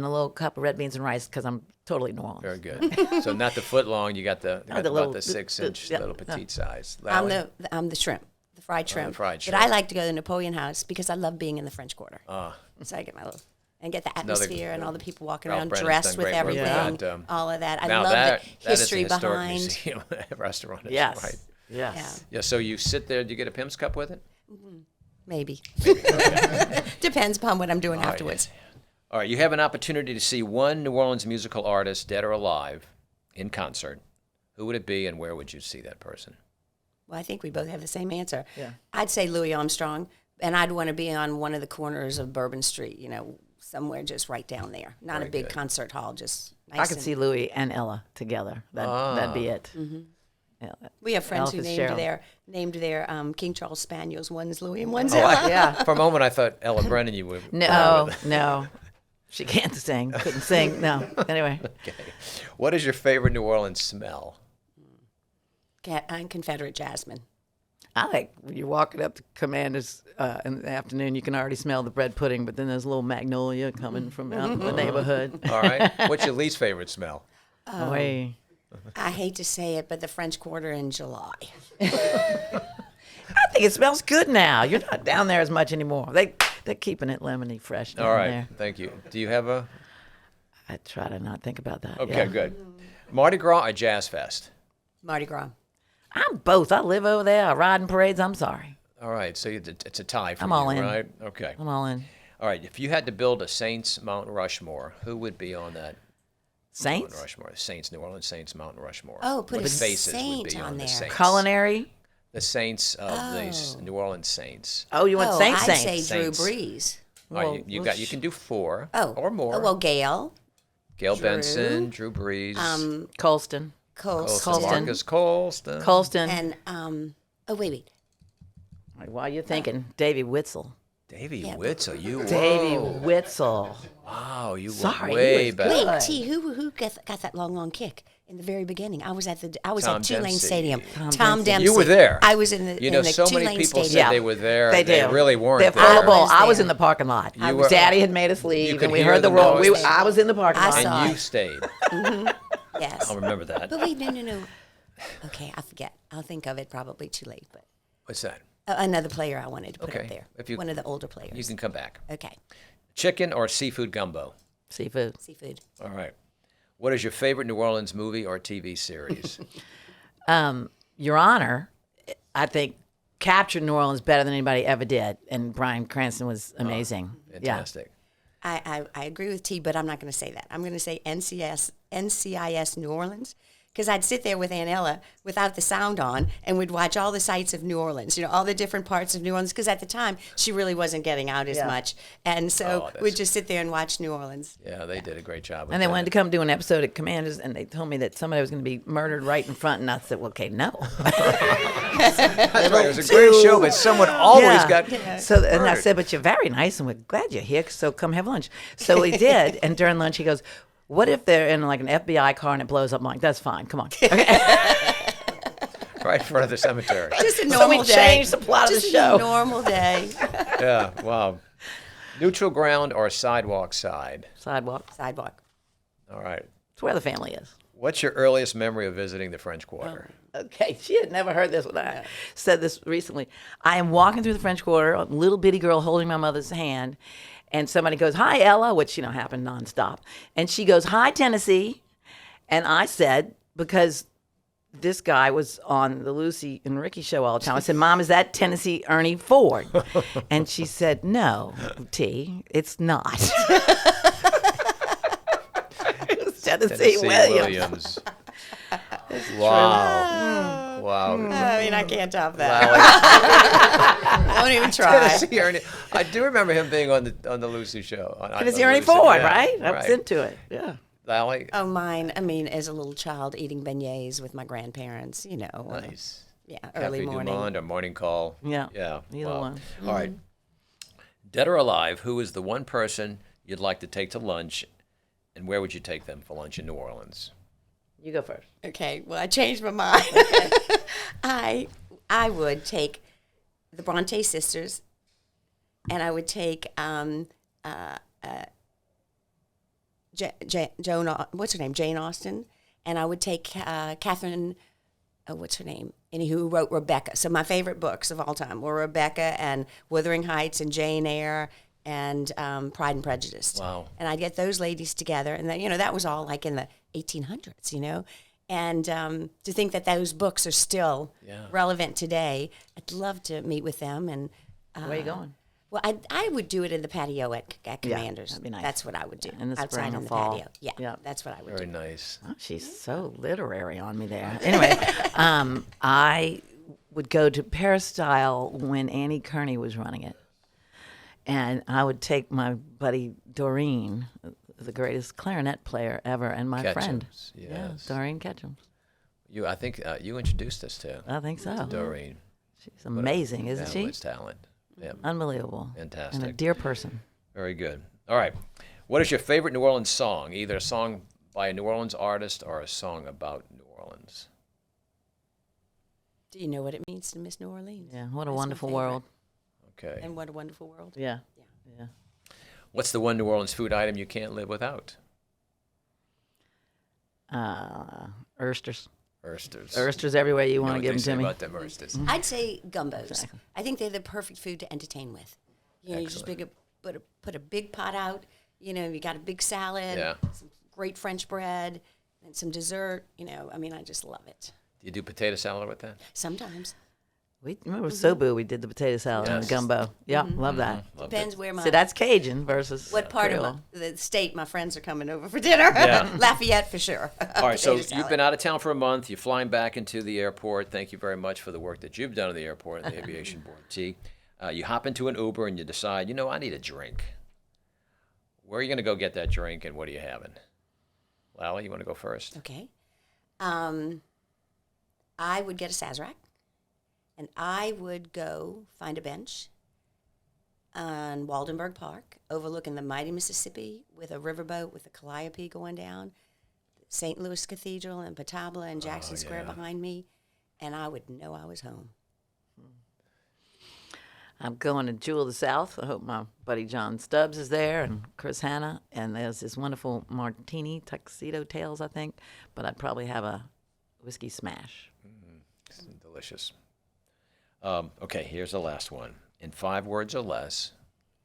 a little cup of red beans and rice because I'm totally New Orleans.
Very good. So not the foot long. You got the
the
about
little-
the 6-inch
yeah,
little
no.
petite size.
I'm
Lally?
the shrimp, the fried shrimp.
fried
But I
shrimp.
like to go to the Napoleon House because I love being in the French Quarter. So I get my little, and get the atmosphere and all the people walking
Ralph
around
Brennan's
dressed
done
with
great work with
everything,
that,
all of that. I
Now
love
that
the history
that is a historic
behind.
museum restaurant. Is
Yes.
Right.
Yes.
Yeah. So you sit there. Do you get a Pim's cup with it?
Maybe. Depends upon what I'm doing afterwards.
All right. You have an opportunity to see one New Orleans musical artist, dead or alive, in concert. Who would it be, and where would you see that person?
Well, I think we both have the same answer.
Yeah.
I'd say Louis Armstrong, and I'd want to be on one of the corners of Bourbon Street, somewhere just right down there. Not
Very
a big
good.
concert hall, just nice.
I could
and-
see Louis and Ella together. That'd be it. Yeah.
We have friends who
Ella
named
Fitzgerald.
their King Charles Spaniels. One's Louis and one's
Oh,
Ella.
Yeah.
For a moment, I thought Ella Brennan. You would.
No. She can't sing. Couldn't sing. No. Anyway.
Okay. What is your favorite New Orleans smell?
And Confederate jasmine.
I think when you're walking up to Commander's in the afternoon, you can already smell the bread pudding, but then there's a little magnolia coming from out in the neighborhood.
All right. What's your least favorite smell?
Oh, hey.
I hate to say it, but the French Quarter in July.
I think it smells good now. You're not down there as much anymore. They're keeping it lemony fresh down
All right.
there.
Thank you. Do you have a?
I try to not think about that.
Okay,
yeah.
good. Mardi Gras or Jazz Fest?
Mardi Gras.
I'm both. I live over there. I ride in parades. I'm sorry.
All right. So it's a tie for
I'm
you,
all in.
right? Okay.
I'm all in.
All right. If you had to build a Saints Mount Rushmore, who would be on that Mount
Saints?
Rushmore? Saints, New Orleans Saints Mount Rushmore.
Oh, put
What
a
faces would
saint
be
on
the
there.
Saints?
Culinary?
The Saints of the New Orleans Saints.
Oh, you want Saints?
I'd
Saints.
say Drew
Saints.
Brees.
All right,
Well,
you
well,
you can do 4
Oh,
or more.
Oh, well, Gail,
Gail
Drew.
Benson, Drew Brees,
Colston.
Colston,
Marcus Colston.
Colston.
and oh wait.
While you're thinking, Davy Witzel.
Davy
Yeah.
Witzel, you
Davy
whoa.
Witzel.
Wow, you
Sorry,
went way
he was
back.
good.
Wait, T, who got that long kick in the very beginning? I was at
Tom
at Tulane
Dempsey.
Stadium.
Tom
Tom
Dempsey.
Dempsey.
You were there.
I was in the
You know,
in the
so
Tulane
many people
Stadium.
said they were there.
They
They
do.
really weren't
They're
there.
full of
I
I was
there.
in the parking lot.
You were-
Daddy had made us leave,
could
and we
hear
heard the
the
roll.
noise.
I was in the parking
I
lot.
saw
And
it.
you stayed.
Yes.
I'll remember that.
But wait, no. Okay, I forget. I'll think of it probably too late. But
What's that?
another player I wanted to put
Okay.
up there.
If you-
One of the older players.
You can come back.
Okay.
Chicken or seafood gumbo?
Seafood.
Seafood.
All right. What is your favorite New Orleans movie or TV series?
Your Honor, I think captured New Orleans better than anybody ever did, and Bryan Cranston was amazing.
Fantastic.
I agree with T, but I'm not going to say that. I'm going to say NCIS New Orleans, because I'd sit there with Aunt Ella without the sound on, and we'd watch all the sights of New Orleans, all the different parts of New Orleans, because at the time, she really wasn't getting out as much. And so
that's-
we'd just sit there and watch New Orleans.
Yeah, they did a great job. with
And they
that.
wanted to come do an episode at Commanders, and they told me that somebody was going to be murdered right in front, and I said, well, okay, no.
That's right. It was a great show, but someone always got.
So, and I
murdered.
said, but you're very nice, and we're glad you're here, so come have lunch. So we did, and during lunch, he goes, what if they're in like an FBI car and it blows up? I'm like, that's fine, come on.
Right in front of the cemetery.
Just a
So
normal
we
day.
changed the plot of the
Just
show.
a normal day.
Yeah, wow. Neutral ground or sidewalk side?
Sidewalk.
Sidewalk.
All right.
It's where the family is.
What's your earliest memory of visiting the French Quarter?
Okay, she had never heard this when I said this recently. I am walking through the French Quarter, a little bitty girl holding my mother's hand, and somebody goes, hi, Ella, which, happened nonstop. And she goes, hi, Tennessee. And I said, because this guy was on the Lucy and Ricky show all the time, I said, Mom, is that Tennessee Ernie Ford? And she said, no, T, it's not. It was Tennessee Williams.
Wow. Wow.
I mean, I can't top that. Don't even try.
Tennessee Ernie. I do remember him being on the Lucy show.
Tennessee Ernie Ford, right? I was into it, yeah.
Lally?
Oh, mine. I mean, as a little child, eating beignets with my grandparents.
Nice.
Yeah, early
Cafe
morning.
Du Monde or Morning Call.
Yeah.
Yeah.
Either
wow.
one.
All right. Dead or alive, who is the one person you'd like to take to lunch, and where would you take them for lunch in New Orleans?
You go first.
Okay, well, I changed my mind. I would take the Bronte sisters, and I would take Joan. What's her name? Jane Austen, and I would take Catherine. What's her name? And who wrote Rebecca? So my favorite books of all time were Rebecca and Wuthering Heights and Jane Eyre and Pride and Prejudice.
Wow.
And I'd get those ladies together, and then, that was all like in the 1800s, and to think that those books are still relevant today. I'd love to meet with them. And
Where are you going?
well, I would do it in the patio at Commanders.
that'd be nice.
That's what I would do.
In the
outside
spring or
on the
fall.
patio. Yeah,
Yeah.
that's what I would
Very
do.
nice.
Oh, she's so literary on me there. Anyway, I would go to Peristyle when Annie Kearney was running it. And I would take my buddy Doreen, the greatest clarinet player ever, and my friend.
Ketchums,
Yeah,
yes.
Doreen Ketchums.
I think you introduced us to
I think so.
Doreen.
She's amazing, isn't she?
Fabulous talent. Yeah.
Unbelievable.
Fantastic.
And a dear person.
Very good. All right. What is your favorite New Orleans song? Either a song by a New Orleans artist or a song about New Orleans.
Do you know what it means to miss New Orleans?
Yeah, what a
That's my
wonderful
favorite.
world.
Okay.
And what a wonderful world.
Yeah. Yeah.
What's the one New Orleans food item you can't live without?
Oysters.
Oysters.
Oysters everywhere you want to
What
give
they
them
say
to me.
about them oysters.
I'd say gumbos.
Exactly.
I think they're the perfect food to entertain with. You know, you just put a big pot out. You know, you got a big salad,
Yeah.
some great French bread, and some dessert. You know, I mean, I just love it.
Do you do potato salad with that?
Sometimes.
We remember Sobu, we did the potato salad and the
Yes.
gumbo. Yeah, love that.
Loved
Depends
it.
where my
So that's Cajun versus
what part
Creole.
of the state my friends are coming over for dinner.
Yeah.
Lafayette for sure.
All right, so you've been out of town for a month. You're flying back into the airport. Thank you very much for the work that you've done at the airport and the aviation board. T. You hop into an Uber and you decide, I need a drink. Where are you going to go get that drink, and what are you having? Lally, you want to go first?
Okay. I would get a Sazerac, and I would go find a bench on Waldenburg Park, overlooking the mighty Mississippi, with a riverboat with the Calliope going down, St. Louis Cathedral and Patabla and Jackson Square behind me, and I would know I was home.
I'm going to Jewel of the South. I hope my buddy John Stubbs is there and Chris Hanna. And there's this wonderful martini, tuxedo tails, I think. But I'd probably have a whiskey smash.
It's delicious. Okay, here's the last one. In 5 words or less,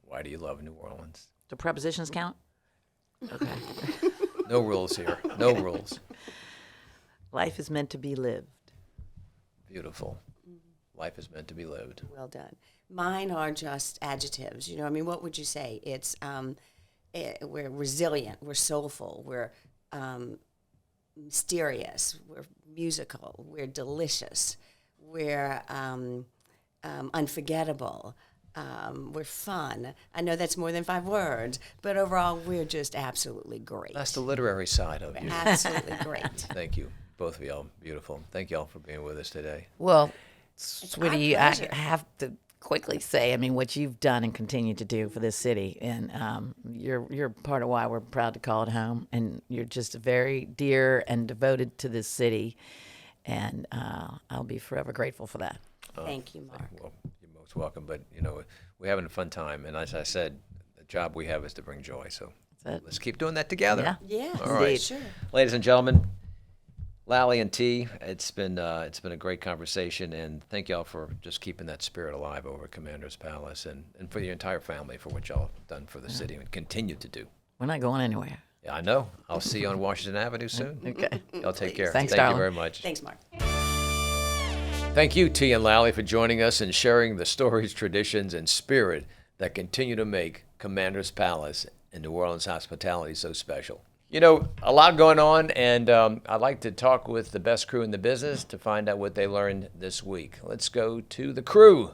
why do you love New Orleans?
Do prepositions count? Okay.
No rules here. No rules.
Life is meant to be lived.
Beautiful. Life is meant to be lived.
Well done. Mine are just adjectives. I mean, what would you say? It's we're resilient, we're soulful, we're mysterious, we're musical, we're delicious, we're unforgettable, we're fun. I know that's more than 5 words, but overall, we're just absolutely great.
That's the literary side of you.
Absolutely great.
Thank you, both of y'all. Beautiful. Thank y'all for being with us today.
Well,
our
sweetie, I
pleasure.
have to quickly say, I mean, what you've done and continue to do for this city, and you're part of why we're proud to call it home, and you're just very dear and devoted to this city, and I'll be forever grateful for that.
Thank you, Mark.
Well, you're most welcome. But, we're having a fun time. And as I said, the job we have is to bring joy. So
That's it.
let's keep doing that together.
Yeah.
Yeah,
All right.
sure.
Ladies and gentlemen, Lally and T, it's been a great conversation, and thank y'all for just keeping that spirit alive over at Commander's Palace, and for your entire family for what y'all have done for the city and continue to do.
We're not going anywhere.
Yeah, I know. I'll see you on Washington Avenue soon.
Okay.
Y'all take care.
Thanks,
Thank
darling.
you very much.
Thanks, Mark.
Thank you, T and Lally, for joining us and sharing the stories, traditions, and spirit that continue to make Commander's Palace and New Orleans hospitality so special. A lot going on, and I'd like to talk with the best crew in the business to find out what they learned this week. Let's go to the crew.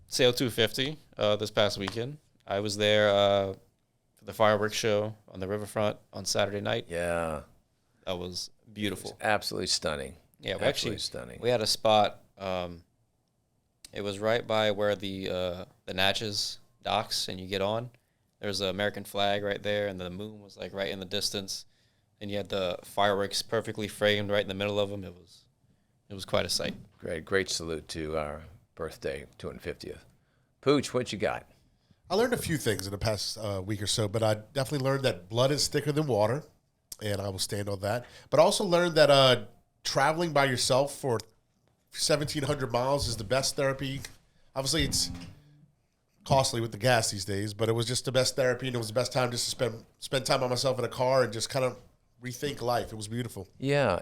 Sail 250 this past weekend. I was there for the fireworks show on the riverfront on Saturday night.
Yeah,
That was beautiful.
absolutely stunning.
Yeah, we
absolutely
actually
stunning.
we had a spot. It was right by where the Natchez docks, and you get on. There's an American flag right there, and the moon was like right in the distance, and you had the fireworks perfectly framed right in the middle of them. It was quite a sight.
Great salute to our birthday 250th. Pooch, what you got?
I learned a few things in the past week or so, but I definitely learned that blood is thicker than water, and I will stand on that. But I also learned that traveling by yourself for 1,700 miles is the best therapy. Obviously, it's costly with the gas these days, but it was just the best therapy, and it was the best time just to spend time by myself in a car and just kind of rethink life. It was beautiful.
Yeah,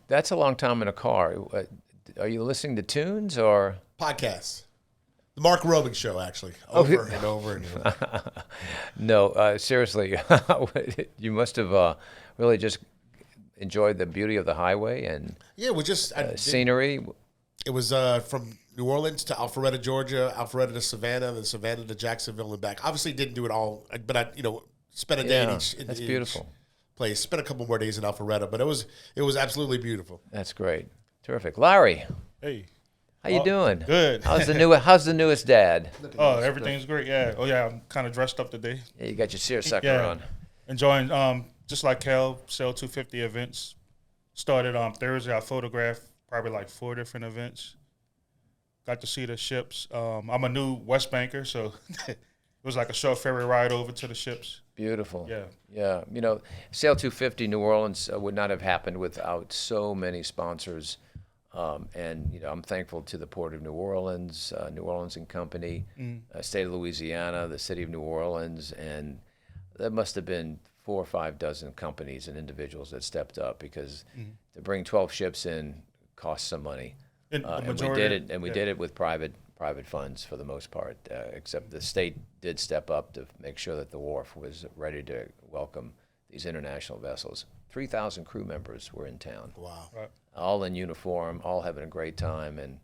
that's a long time in a car. Are you listening to tunes or?
Podcasts. The Mark Romig Show, actually, over and over and over.
No, seriously, you must have really just enjoyed the beauty of the highway and
Yeah, it was just
scenery.
It was from New Orleans to Alpharetta, Georgia, Alpharetta to Savannah, then Savannah to Jacksonville and back. Obviously, didn't do it all, but I spent a day in each.
That's
in
beautiful.
Each place. Spent a couple more days in Alpharetta, but it was absolutely beautiful.
That's great, terrific. Larry,
Hey.
how you doing?
Good.
How's the newest dad?
Oh, everything's great. Yeah. Oh, yeah. I'm kind of dressed up today.
Yeah, you got your seersucker
Yeah.
on.
Enjoying, just like Kel, Sail 250 events. Started on Thursday. I photographed probably like 4 different events. Got to see the ships. I'm a new West Banker, so it was like a short ferry ride over to the ships.
Beautiful.
Yeah.
Yeah. You know, Sail 250 New Orleans would not have happened without so many sponsors. And, you know, I'm thankful to the Port of New Orleans and Company, State of Louisiana, the City of New Orleans, and there must have been 4 or 5 dozen companies and individuals that stepped up because to bring 12 ships in costs some money.
And
We did it with private funds for the most part, except the state did step up to make sure that the wharf was ready to welcome these international vessels. 3,000 crew members were in town.
Wow.
Right.
All in uniform, all having a great time, and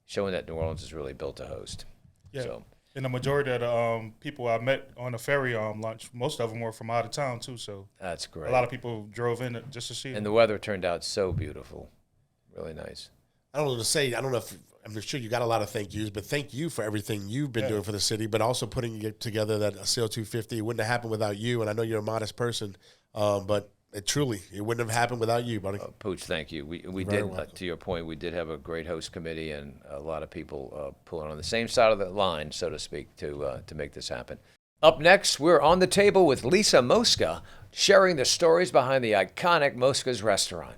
showing that New Orleans is really built to host.
Yeah.
So,
And the majority of the people I met on the ferry lunch, most of them were from out of town too. So
that's great.
a lot of people drove in just to see
And
them.
the weather turned out so beautiful. Really nice.
I don't know what to say. I don't know if I'm sure you got a lot of thank yous, but thank you for everything you've been doing for the city, but also putting it together that Sail 250 wouldn't have happened without you. And I know you're a modest person, but it wouldn't have happened without you, buddy.
Pooch, thank you. We
Very
did,
welcome.
to your point, we did have a great host committee and a lot of people pulling on the same side of the line, so to speak, to make this happen. Up next, we're on the table with Lisa Mosca, sharing the stories behind the iconic Mosca's restaurant.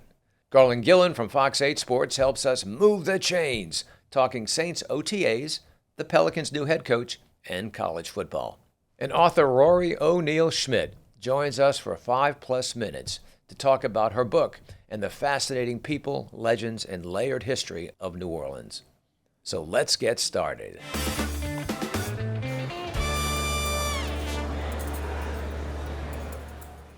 Garland Gillen from Fox 8 Sports helps us move the chains, talking Saints OTAs, the Pelicans' new head coach, and college football. And author Rory O'Neill Schmitt joins us for 5+ minutes to talk about her book and the fascinating people, legends, and layered history of New Orleans. So let's get started.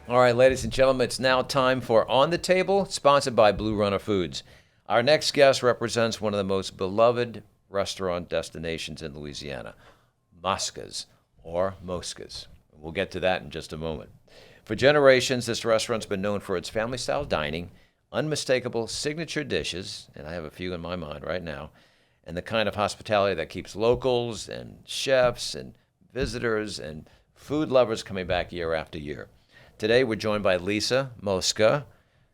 All right, ladies and gentlemen, it's now time for On the Table, sponsored by Blue Runner Foods. Our next guest represents one of the most beloved restaurant destinations in Louisiana, Mosca's, or Mosca's. We'll get to that in just a moment. For generations, this restaurant's been known for its family-style dining, unmistakable signature dishes, and I have a few in my mind right now, and the kind of hospitality that keeps locals and chefs and visitors and food lovers coming back year after year. Today, we're joined by Lisa Mosca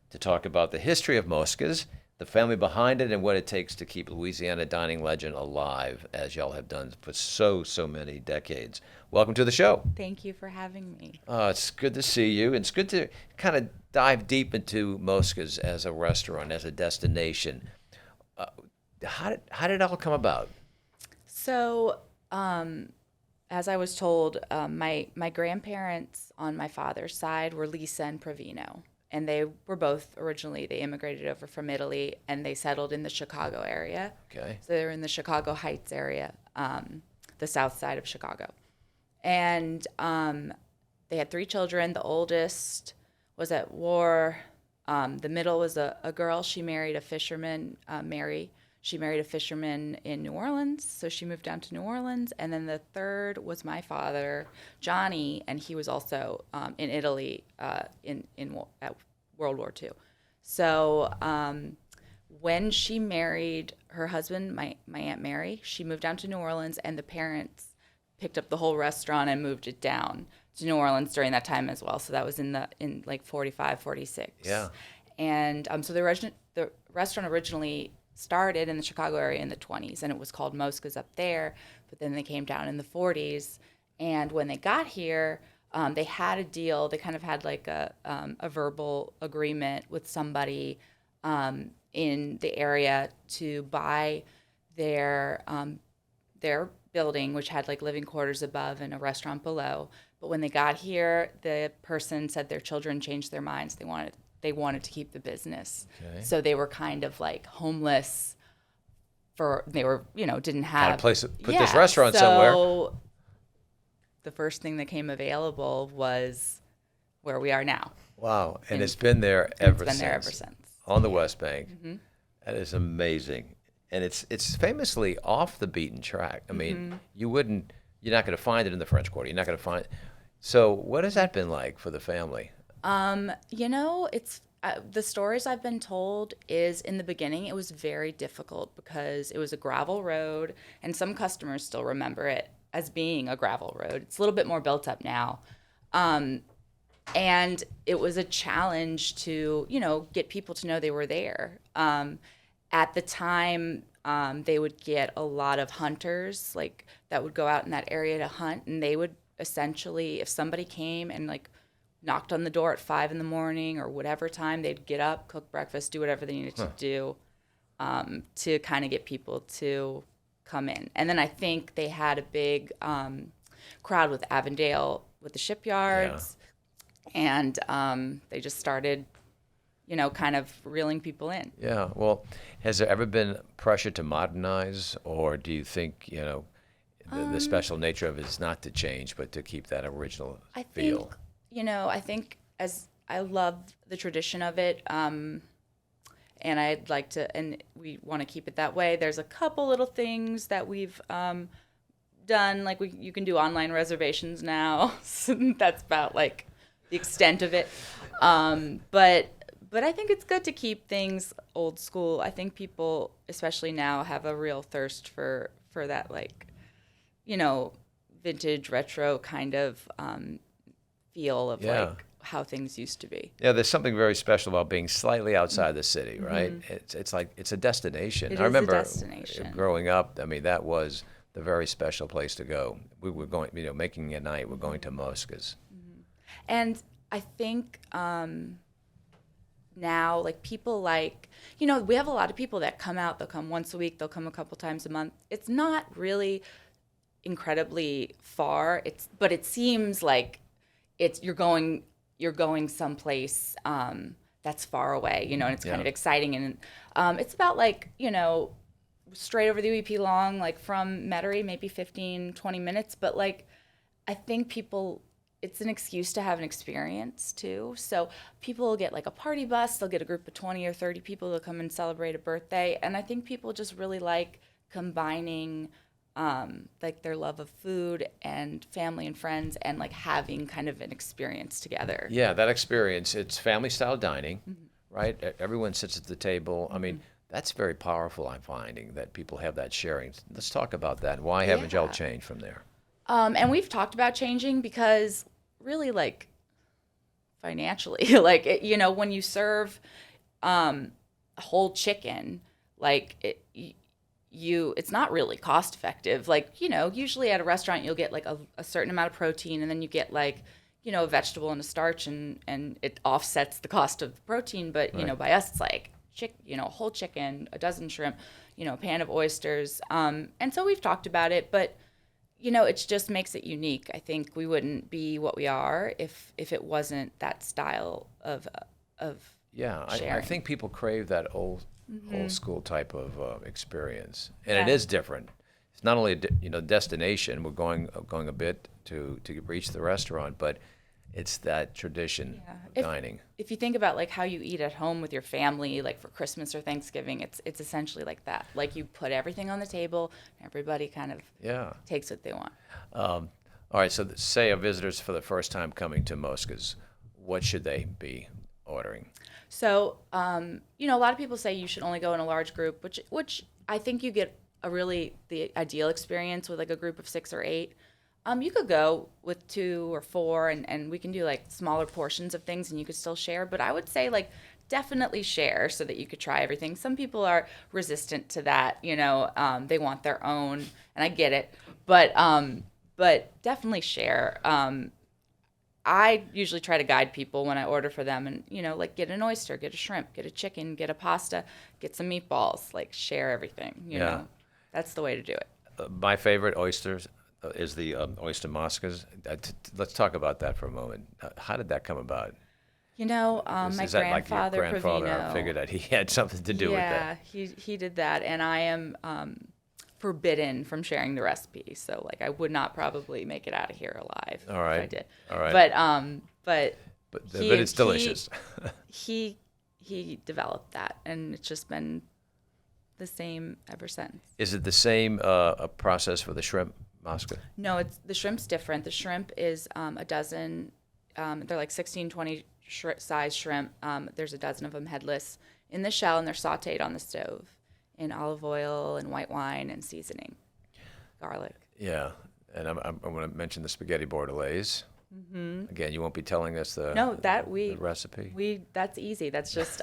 to talk about the history of Mosca's, the family behind it, and what it takes to keep Louisiana dining legend alive, as y'all have done for so many decades. Welcome to the show.
Thank you for having me.
It's good to see you. It's good to kind of dive deep into Mosca's as a restaurant, as a destination. How did it all come about?
So, as I was told, my grandparents on my father's side were Lisa and Provino, and they were both they immigrated over from Italy, and they settled in the Chicago area.
Okay.
So they were in the Chicago Heights area, the south side of Chicago. And they had 3 children. The oldest was at war. The middle was a girl. She married a fisherman, Mary. She married a fisherman in New Orleans, so she moved down to New Orleans. And then the third was my father, Johnny, and he was also in Italy at World War II. So when she married her husband, my Aunt Mary, she moved down to New Orleans, and the parents picked up the whole restaurant and moved it down to New Orleans during that time as well. So that was in like 45, 46.
Yeah.
And so the restaurant originally started in the Chicago area in the 20s, and it was called Mosca's up there, but then they came down in the 40s. And when they got here, they had a deal. They kind of had like a verbal agreement with somebody in the area to buy their building, which had like living quarters above and a restaurant below. But when they got here, the person said their children changed their minds. They wanted to keep the business.
Okay.
So they were kind of like homeless didn't have
Kind of place to put this restaurant somewhere.
So the first thing that came available was where we are now.
Wow. And it's been there ever since.
It's been there ever since.
On the West Bank.
Mm-hmm.
That is amazing. And it's famously off the beaten track. I mean, you're not going to find it in the French Quarter. You're not going to find it. So what has that been like for the family?
It's the stories I've been told is in the beginning it was very difficult because it was a gravel road, and some customers still remember it as being a gravel road. It's a little bit more built up now. And it was a challenge to, get people to know they were there. at the time, they would get a lot of hunters like that would go out in that area to hunt, and they would essentially, if somebody came and like knocked on the door at 5 a.m. or whatever time, they'd get up, cook breakfast, do whatever they needed to do to kind of get people to come in. And then I think they had a big crowd with Avondale with the shipyards, and they just started, kind of reeling people in.
Yeah. Well, has there ever been pressure to modernize, or do you think, the special nature of it is not to change, but to keep that original feel?
I think as I love the tradition of it, and I'd like to, and we want to keep it that way. There's a couple little things that we've done, like you can do online reservations now. So that's about like the extent of it. But I think it's good to keep things old school. I think people, especially now, have a real thirst for that, like, vintage, retro kind of feel of like how things used to be.
Yeah, there's something very special about being slightly outside the city, right? It's like it's a destination.
It
I
is a
remember
destination.
growing up. I mean, that was the very special place to go. We were going, making a night. We're going to Mosca's.
And I think now, like, people like, we have a lot of people that come out. They'll come once a week. They'll come a couple times a month. It's not really incredibly far. But it seems like you're going someplace that's far away, and it's kind of exciting. And it's about like, straight over the UEP long, like from Metairie, maybe 15, 20 minutes. But like, I think it's an excuse to have an experience too. So people will get like a party bus, they'll get a group of 20 or 30 people to come and celebrate a birthday. And I think people just really like combining like their love of food and family and friends and like having kind of an experience together.
Yeah, that experience, it's family style dining, right? Everyone sits at the table. I mean, that's very powerful, I'm finding, that people have that sharing. Let's talk about that. Why haven't y'all changed from there?
And we've talked about changing because really, like, financially, like, when you serve a whole chicken, like, it's not really cost effective. Like, usually at a restaurant, you'll get like a certain amount of protein, and then you get like, a vegetable and a starch, and it offsets the cost of the protein. But, by us, it's like, a whole chicken, a dozen shrimp, a pan of oysters. And so we've talked about it, but it just makes it unique. I think we wouldn't be what we are if it wasn't that style of
Yeah, I think people crave that old school type of experience, and it is different. It's not only a destination. We're going a bit to reach the restaurant, but it's that tradition dining.
If you think about like how you eat at home with your family, like for Christmas or Thanksgiving, it's essentially like that. Like you put everything on the table, everybody kind of takes what they want.
All right, so say a visitor's for the first time coming to Mosca's, what should they be ordering?
So, a lot of people say you should only go in a large group, which I think you get the ideal experience with like a group of 6 or 8. You could go with 2 or 4, and we can do like smaller portions of things, and you could still share. But I would say like definitely share so that you could try everything. Some people are resistant to that, they want their own, and I get it. But definitely share. I usually try to guide people when I order for them, and like get an oyster, get a shrimp, get a chicken, get a pasta, get some meatballs, like share everything. You know, that's the way to do it.
My favorite oysters is the oyster Moscas. Let's talk about that for a moment. How did that come about?
My
is that
grandfather,
like your grandfather?
Provino,
I figured that he had something to do with that.
Yeah, he did that, and I am forbidden from sharing the recipe. So like I would not probably make it out of here alive.
All right.
If I did.
All right.
But
it's delicious.
He developed that, and it's just been the same ever since.
Is it the same process for the shrimp Mosca?
No, the shrimp's different. The shrimp is a dozen. They're like 16, 20 size shrimp. There's a dozen of them headless in the shell, and they're sautéed on the stove in olive oil and white wine and seasoning, garlic.
Yeah, and I'm going to mention the spaghetti bordelaise. Again, you won't be telling us the
No,
the recipe.
That's easy. That's just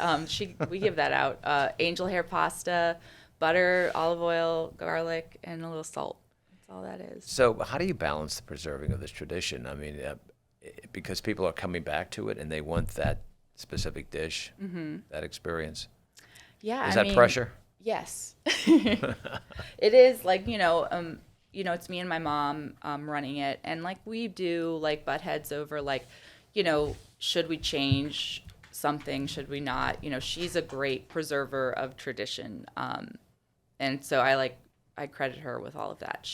we give that out. Angel hair pasta, butter, olive oil, garlic, and a little salt. That's all that is.
So, how do you balance the preserving of this tradition? I mean, because people are coming back to it and they want that specific dish, that experience.
Yeah,
Is that pressure?
Yes, it is. Like it's me and my mom running it, and like we do like butt heads over like, should we change something? Should we not? She's a great preserver of tradition, and so I credit her with all of that.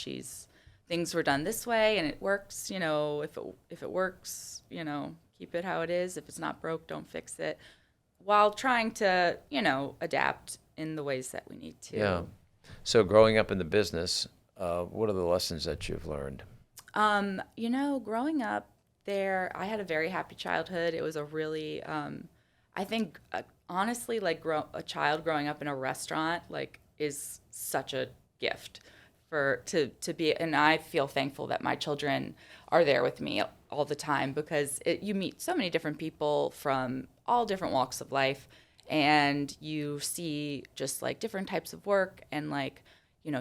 Things were done this way and it works. If it works, keep it how it is. If it's not broke, don't fix it. While trying to adapt in the ways that we need to.
Yeah. So, growing up in the business, what are the lessons that you've learned?
Growing up there, I had a very happy childhood. It was a really, I think, honestly, like a child growing up in a restaurant, like, is such a gift to be. And I feel thankful that my children are there with me all the time because you meet so many different people from all different walks of life, and you see just like different types of work and like,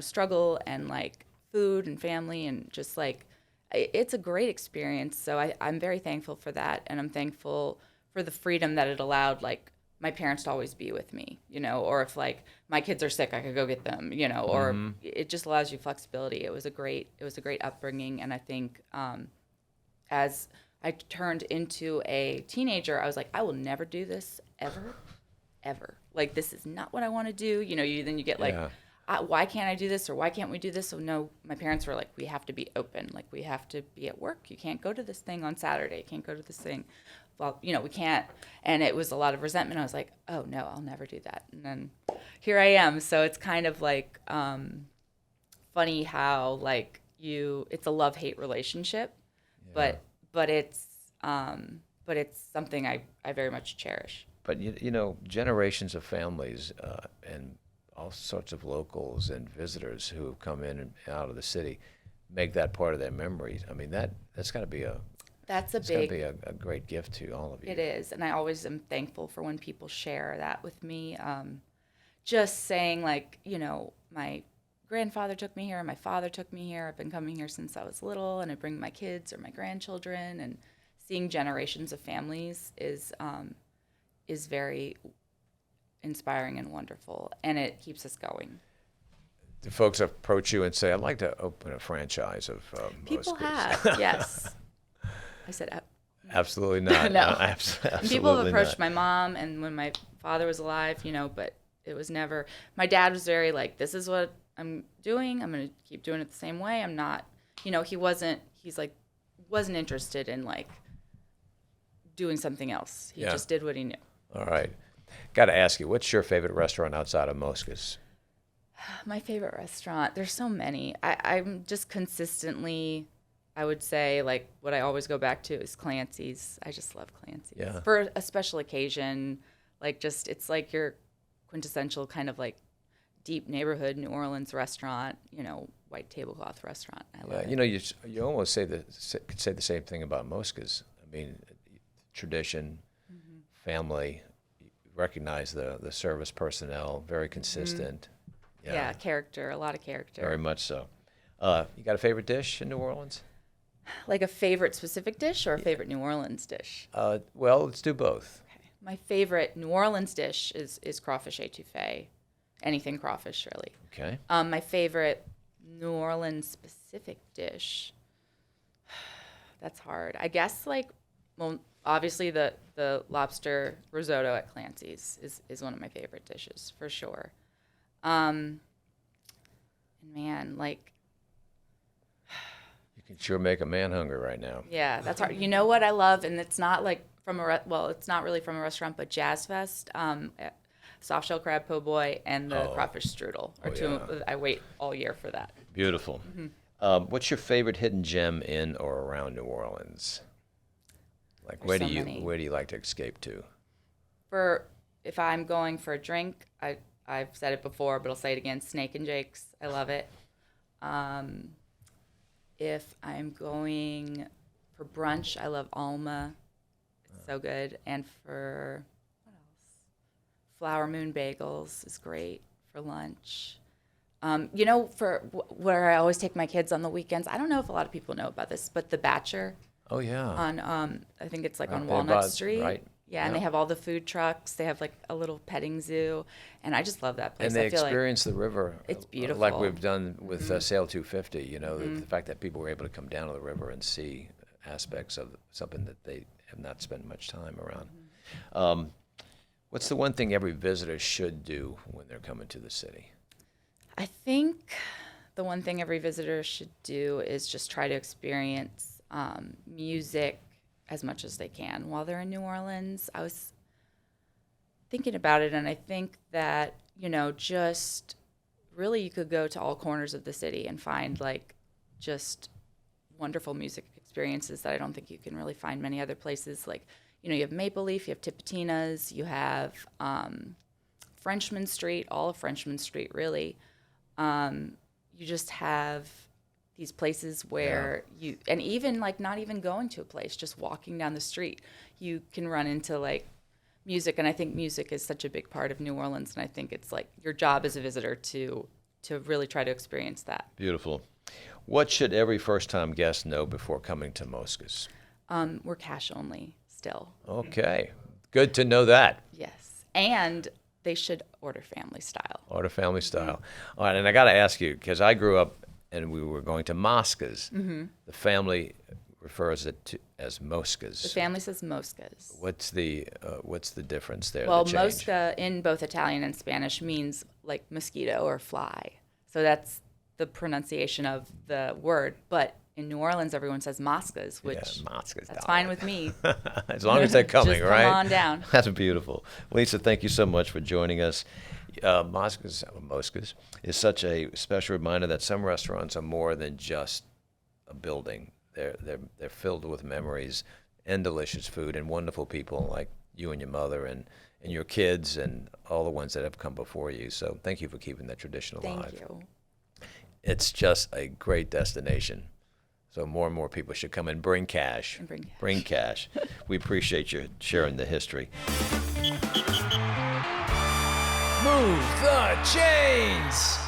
struggle and like food and family and just like, it's a great experience. So I'm very thankful for that. And I'm thankful for the freedom that it allowed, like my parents to always be with me, or if like my kids are sick, I could go get them, or it just allows you flexibility. It was a great upbringing. And I think, as I turned into a teenager, I was like, I will never do this ever. Like, this is not what I want to do. Then you get like, why can't I do this? Or why can't we do this? So no, my parents were like, we have to be open. Like, we have to be at work. You can't go to this thing on Saturday. You can't go to this thing. Well, we can't. And it was a lot of resentment. I was like, oh no, I'll never do that. And then here I am. So it's kind of like, funny how like it's a love-hate relationship, but it's something I very much cherish.
But generations of families and all sorts of locals and visitors who have come in and out of the city make that part of their memories. I mean, that's got to be a great gift to all of you.
It is, and I always am thankful for when people share that with me. Just saying, like, my grandfather took me here, my father took me here. I've been coming here since I was little, and I bring my kids or my grandchildren, and seeing generations of families is very inspiring and wonderful, and it keeps us going.
Do folks approach you and say, I'd like to open a franchise of
People
Mosca's?
have, yes. I said,
absolutely not.
No.
Absolutely
People have approached
not.
my mom, and when my father was alive, but it was never. My dad was very like, this is what I'm doing. I'm going to keep doing it the same way. I'm not, wasn't interested in like doing something else. He just did what he knew.
All right. Got to ask you, what's your favorite restaurant outside of Mosca's?
My favorite restaurant, there's so many. I'm just consistently, I would say, like, what I always go back to is Clancy's. I just love Clancy's.
Yeah.
For a special occasion, like, just, it's like your quintessential kind of like deep neighborhood New Orleans restaurant, white tablecloth restaurant. I love it.
You almost could say the same thing about Mosca's. I mean, tradition, family, you recognize the service personnel, very consistent.
Yeah, character, a lot of character.
Very much so. You got a favorite dish in New Orleans?
Like a favorite specific dish or a favorite New Orleans dish?
Well, let's do both.
Okay. My favorite New Orleans dish is crawfish etouffee. Anything crawfish, really.
Okay.
My favorite New Orleans specific dish, that's hard. I guess obviously the lobster risotto at Clancy's is one of my favorite dishes for sure. And man, like,
you can sure make a man hungry right now.
Yeah, that's hard. You know what I love, and it's not like it's not really from a restaurant, but Jazz Fest, soft shell crab po' boy, and the crawfish strudel are two. Yeah. I wait all year for that.
Beautiful. What's your favorite hidden gem in or around New Orleans? Like, where do you like to escape to?
If I'm going for a drink, I've said it before, but I'll say it again. Snake and Jake's, I love it. If I'm going For brunch, I love Alma. It's so good. And for, what else? Flower Moon Bagels is great for lunch. You know, for where I always take my kids on the weekends, I don't know if a lot of people know about this, but the Batcher
Oh, yeah.
on, I think it's like on
Right
Walnut
about-
Street.
right.
Yeah, and they have all the food trucks. They have like a little petting zoo, and I just love that place.
And they
I feel
experience the river.
It's
Like
beautiful.
we've done with Sail 250, you know, the fact that people were able to come down to the river and see aspects of something that they have not spent much time around. What's the one thing every visitor should do when they're coming to the city?
I think the one thing every visitor should do is just try to experience music as much as they can while they're in New Orleans. I was thinking about it, and I think that, you know, just really you could go to all corners of the city and find like just wonderful music experiences that I don't think you can really find many other places. Like, you know, you have Maple Leaf, you have Tipitina's, you have Frenchman Street, all of Frenchman Street, really. You just have these places where you, and even like not even going to a place, just walking down the street, you can run into like music. And I think music is such a big part of New Orleans. And I think it's like your job as a visitor to really try to experience that.
Beautiful. What should every first-time guest know before coming to Mosca's?
We're cash only still.
Okay. Good to know that.
Yes. And they should order family style.
Order family style. All right, and I got to ask you, because I grew up and we were going to Mosca's. The family refers it as Mosca's.
The family says Mosca's.
What's the difference there?
Well,
the change?
Mosca in both Italian and Spanish means like mosquito or fly. So that's the pronunciation of the word. But in New Orleans, everyone says Mosca's, which
Mosca's,
that's
darling.
fine with me.
As long as they're coming,
Just come
right?
on down.
That's beautiful. Lisa, thank you so much for joining us. Mosca's is such a special reminder that some restaurants are more than just a building. They're filled with memories and delicious food and wonderful people like you and your mother and your kids and all the ones that have come before you. So thank you for keeping that tradition alive.
Thank you.
It's just a great destination. So more and more people should come and bring cash.
And bring cash.
Bring cash. We appreciate you sharing the history. Move the chains.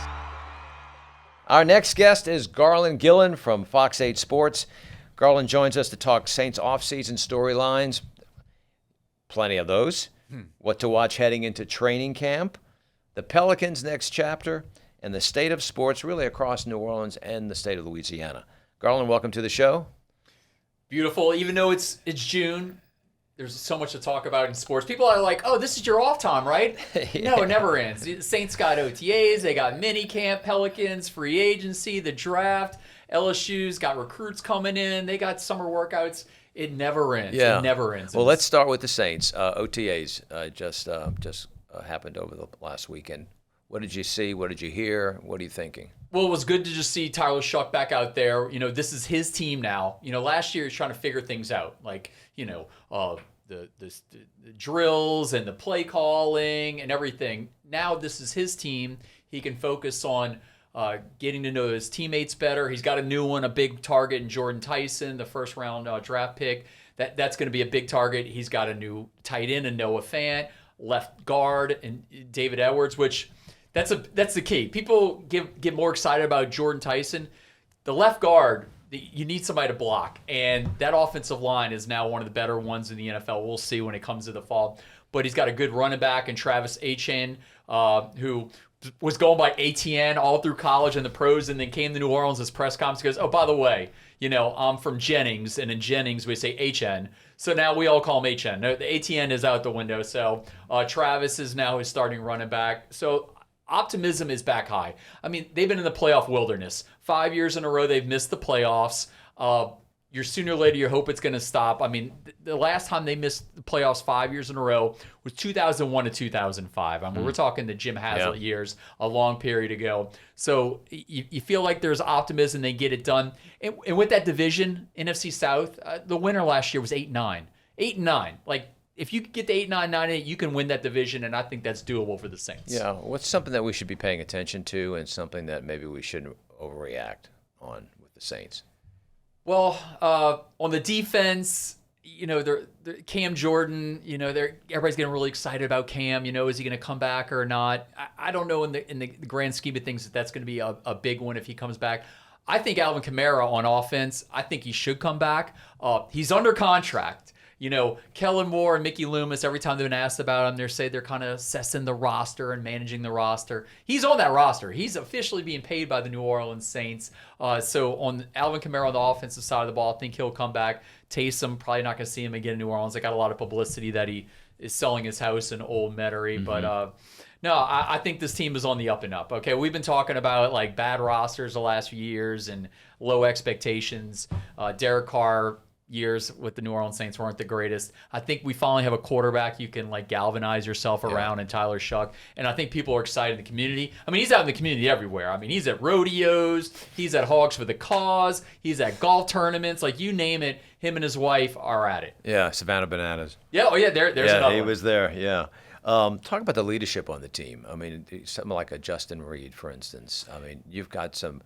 Our next guest is Garland Gillen from Fox 8 Sports. Garland joins us to talk Saints off-season storylines. Plenty of those. What to watch heading into training camp, the Pelicans' next chapter, and the state of sports really across New Orleans and the state of Louisiana. Garland, welcome to the show.
Beautiful. Even though it's June, there's so much to talk about in sports. People are like, oh, this is your off time, right? No, it never ends. The Saints got OTAs, they got mini camp, Pelicans, free agency, the draft, LSU's got recruits coming in, they got summer workouts. It never ends.
Yeah.
It never ends.
Well, let's start with the Saints. OTAs just happened over the last weekend. What did you see? What did you hear? What are you thinking?
Well, it was good to just see Tyler Shuck back out there. You know, this is his team now. You know, last year he was trying to figure things out, like, you know, the drills and the play calling and everything. Now this is his team. He can focus on getting to know his teammates better. He's got a new one, a big target in Jordan Tyson, the first round draft pick. That's going to be a big target. He's got a new tight end and Noah Fant, left guard and David Edwards, which that's the key. People get more excited about Jordan Tyson. The left guard, you need somebody to block, and that offensive line is now one of the better ones in the NFL. We'll see when it comes to the fall. But he's got a good running back in Travis Etienne, who was going by ATN all through college and the pros, and then came to New Orleans as press conference. He goes, oh, by the way, you know, I'm from Jennings, and in Jennings we say HN. So now we all call him HN. No, the ATN is out the window. So Travis is now his starting running back. So optimism is back high. I mean, they've been in the playoff wilderness. 5 years in a row they've missed the playoffs. You're sooner or later you hope it's going to stop. I mean, the last time they missed the playoffs 5 years in a row was 2001 to 2005. I mean, we're talking the Jim Haslett years, a long period ago. So you feel like there's optimism they get it done. And with that division, NFC South, the winner last year was 8-9. 8-9. Like, if you get to 8-9, 9-8, you can win that division, and I think that's doable for the Saints.
Yeah, what's something that we should be paying attention to and something that maybe we shouldn't overreact on with the Saints?
Well, on the defense, they're Cam Jordan. Everybody's getting really excited about Cam. Is he going to come back or not? I don't know in the grand scheme of things that's going to be a big one if he comes back. I think Alvin Kamara on offense, I think he should come back. He's under contract. Kellen Moore and Mickey Loomis, every time they've been asked about him, they say they're kind of assessing the roster and managing the roster. He's on that roster. He's officially being paid by the New Orleans Saints. So on Alvin Kamara on the offensive side of the ball, I think he'll come back. Taysom, probably not going to see him again in New Orleans. They got a lot of publicity that he is selling his house in Old Metairie. Mm-hmm. But no, I think this team is on the up and up. Okay, we've been talking about like bad rosters the last few years and low expectations. Derek Carr years with the New Orleans Saints weren't the greatest. I think we finally have a quarterback you can like galvanize yourself around in Tyler Shuck. And I think people are excited in the community. I mean, he's out in the community everywhere. I mean, he's at rodeos, he's at Hogs for the Cause, he's at golf tournaments, like you name it, him and his wife are at it.
Yeah, Savannah Bananas.
Yeah, there's another one.
He was there, yeah. Talk about the leadership on the team. I mean, something like a Justin Reed, for instance. I mean, you've got some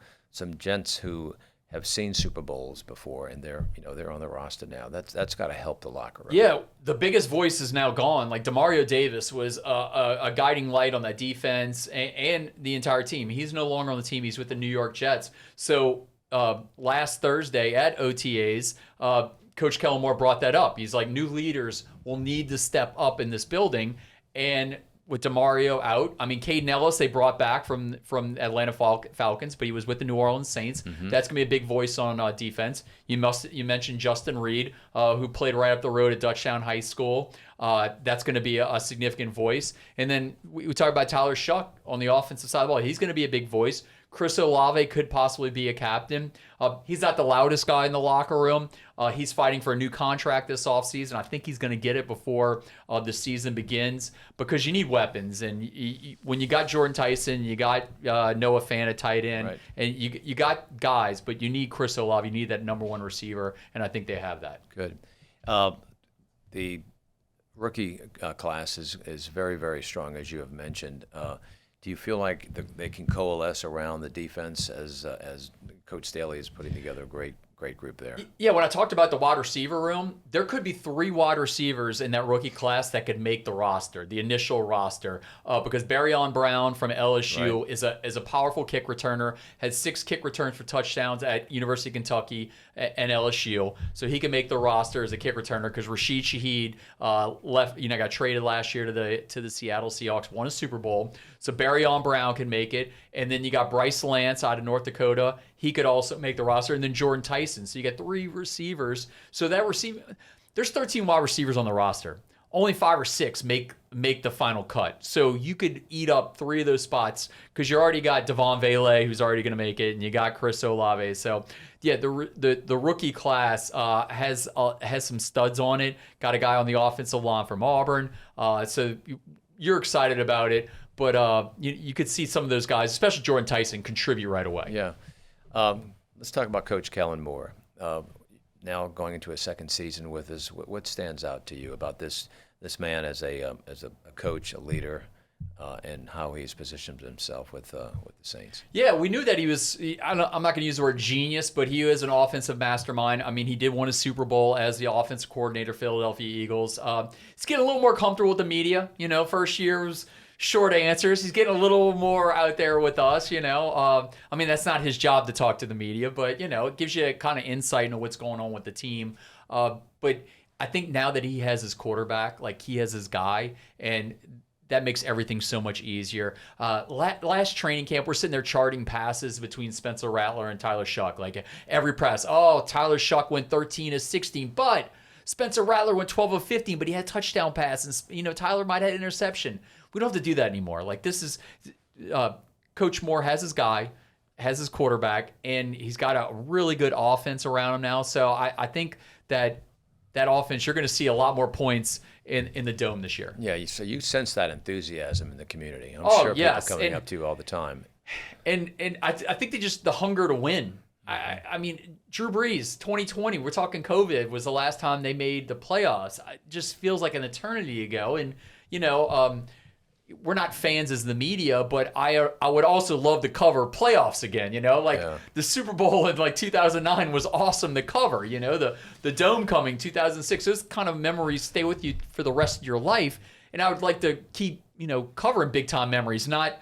gents who have seen Super Bowls before, and they're on the roster now. That's got to help the locker room.
Yeah, the biggest voice is now gone. Like Demario Davis was a guiding light on that defense and the entire team. He's no longer on the team. He's with the New York Jets. So last Thursday at OTAs, Coach Kellen Moore brought that up. He's like, new leaders will need to step up in this building. And with DeMario out, I mean, Caden Ellis they brought back from Atlanta Falcons, but he was with the New Orleans Saints. Mm-hmm. That's going to be a big voice on defense. You mentioned Justin Reed, who played right up the road at Dutchtown High School. That's going to be a significant voice. And then we talk about Tyler Shuck on the offensive side of the ball. He's going to be a big voice. Chris Olave could possibly be a captain. He's not the loudest guy in the locker room. He's fighting for a new contract this offseason. I think he's going to get it before the season begins because you need weapons. And when you got Jordan Tyson, you got Noah Fant at tight end, right, and you got guys, but you need Chris Olave. You need that number one receiver, and I think they have that.
Good. The rookie class is very, very strong, as you have mentioned. Do you feel like they can coalesce around the defense as Coach Staley is putting together a great group there?
Yeah, when I talked about the wide receiver room, there could be 3 wide receivers in that rookie class that could make the roster, the initial roster, because Barryon Brown from LSU right, is a powerful kick returner, had 6 kick returns for touchdowns at University of Kentucky and LSU, so he can make the roster as a kick returner because Rashid Shaheed left, got traded last year to the Seattle Seahawks, won a Super Bowl. So Barryon Brown can make it. And then you got Bryce Lance out of North Dakota. He could also make the roster. And then Jordan Tyson. So you got 3 receivers. So that there's 13 wide receivers on the roster. Only 5 or 6 make the final cut. So you could eat up 3 of those spots because you already got Devon Vele, who's already going to make it, and you got Chris Olave. So yeah, the rookie class has some studs on it. Got a guy on the offensive line from Auburn. So you're excited about it. But you could see some of those guys, especially Jordan Tyson, contribute right away.
Yeah. Let's talk about Coach Kellen Moore. Now going into a second season with us, what stands out to you about this man as a coach, a leader, and how he's positioned himself with the Saints? Yeah,
we knew that he was, I'm not going to use the word genius, but he is an offensive mastermind. I mean, he did win a Super Bowl as the offensive coordinator, Philadelphia Eagles. He's getting a little more comfortable with the media. First year was short answers. He's getting a little more out there with us, I mean, that's not his job to talk to the media, but, it gives you kind of insight into what's going on with the team. But I think now that he has his quarterback, like he has his guy, and that makes everything so much easier. Last training camp, we're sitting there charting passes between Spencer Rattler and Tyler Shuck. Like every pass, Tyler Shuck went 13 of 16, but Spencer Rattler went 12 of 15, but he had touchdown passes. Tyler might have had interception. We don't have to do that anymore. Like this is, Coach Moore has his guy, has his quarterback, and he's got a really good offense around him now. So I think that offense, you're going to see a lot more points in the Dome this year.
Yeah, so you sense that enthusiasm in the community. I'm sure people are coming up to you all the time.
And I think the hunger to win. I mean, Drew Brees, 2020, we're talking COVID, was the last time they made the playoffs. It just feels like an eternity ago. And, we're not fans as the media, but I would also love to cover playoffs again. Like the Super Bowl in like 2009 was awesome to cover. The Dome coming 2006. Those kind of memories stay with you for the rest of your life. And I would like to keep covering big time memories, not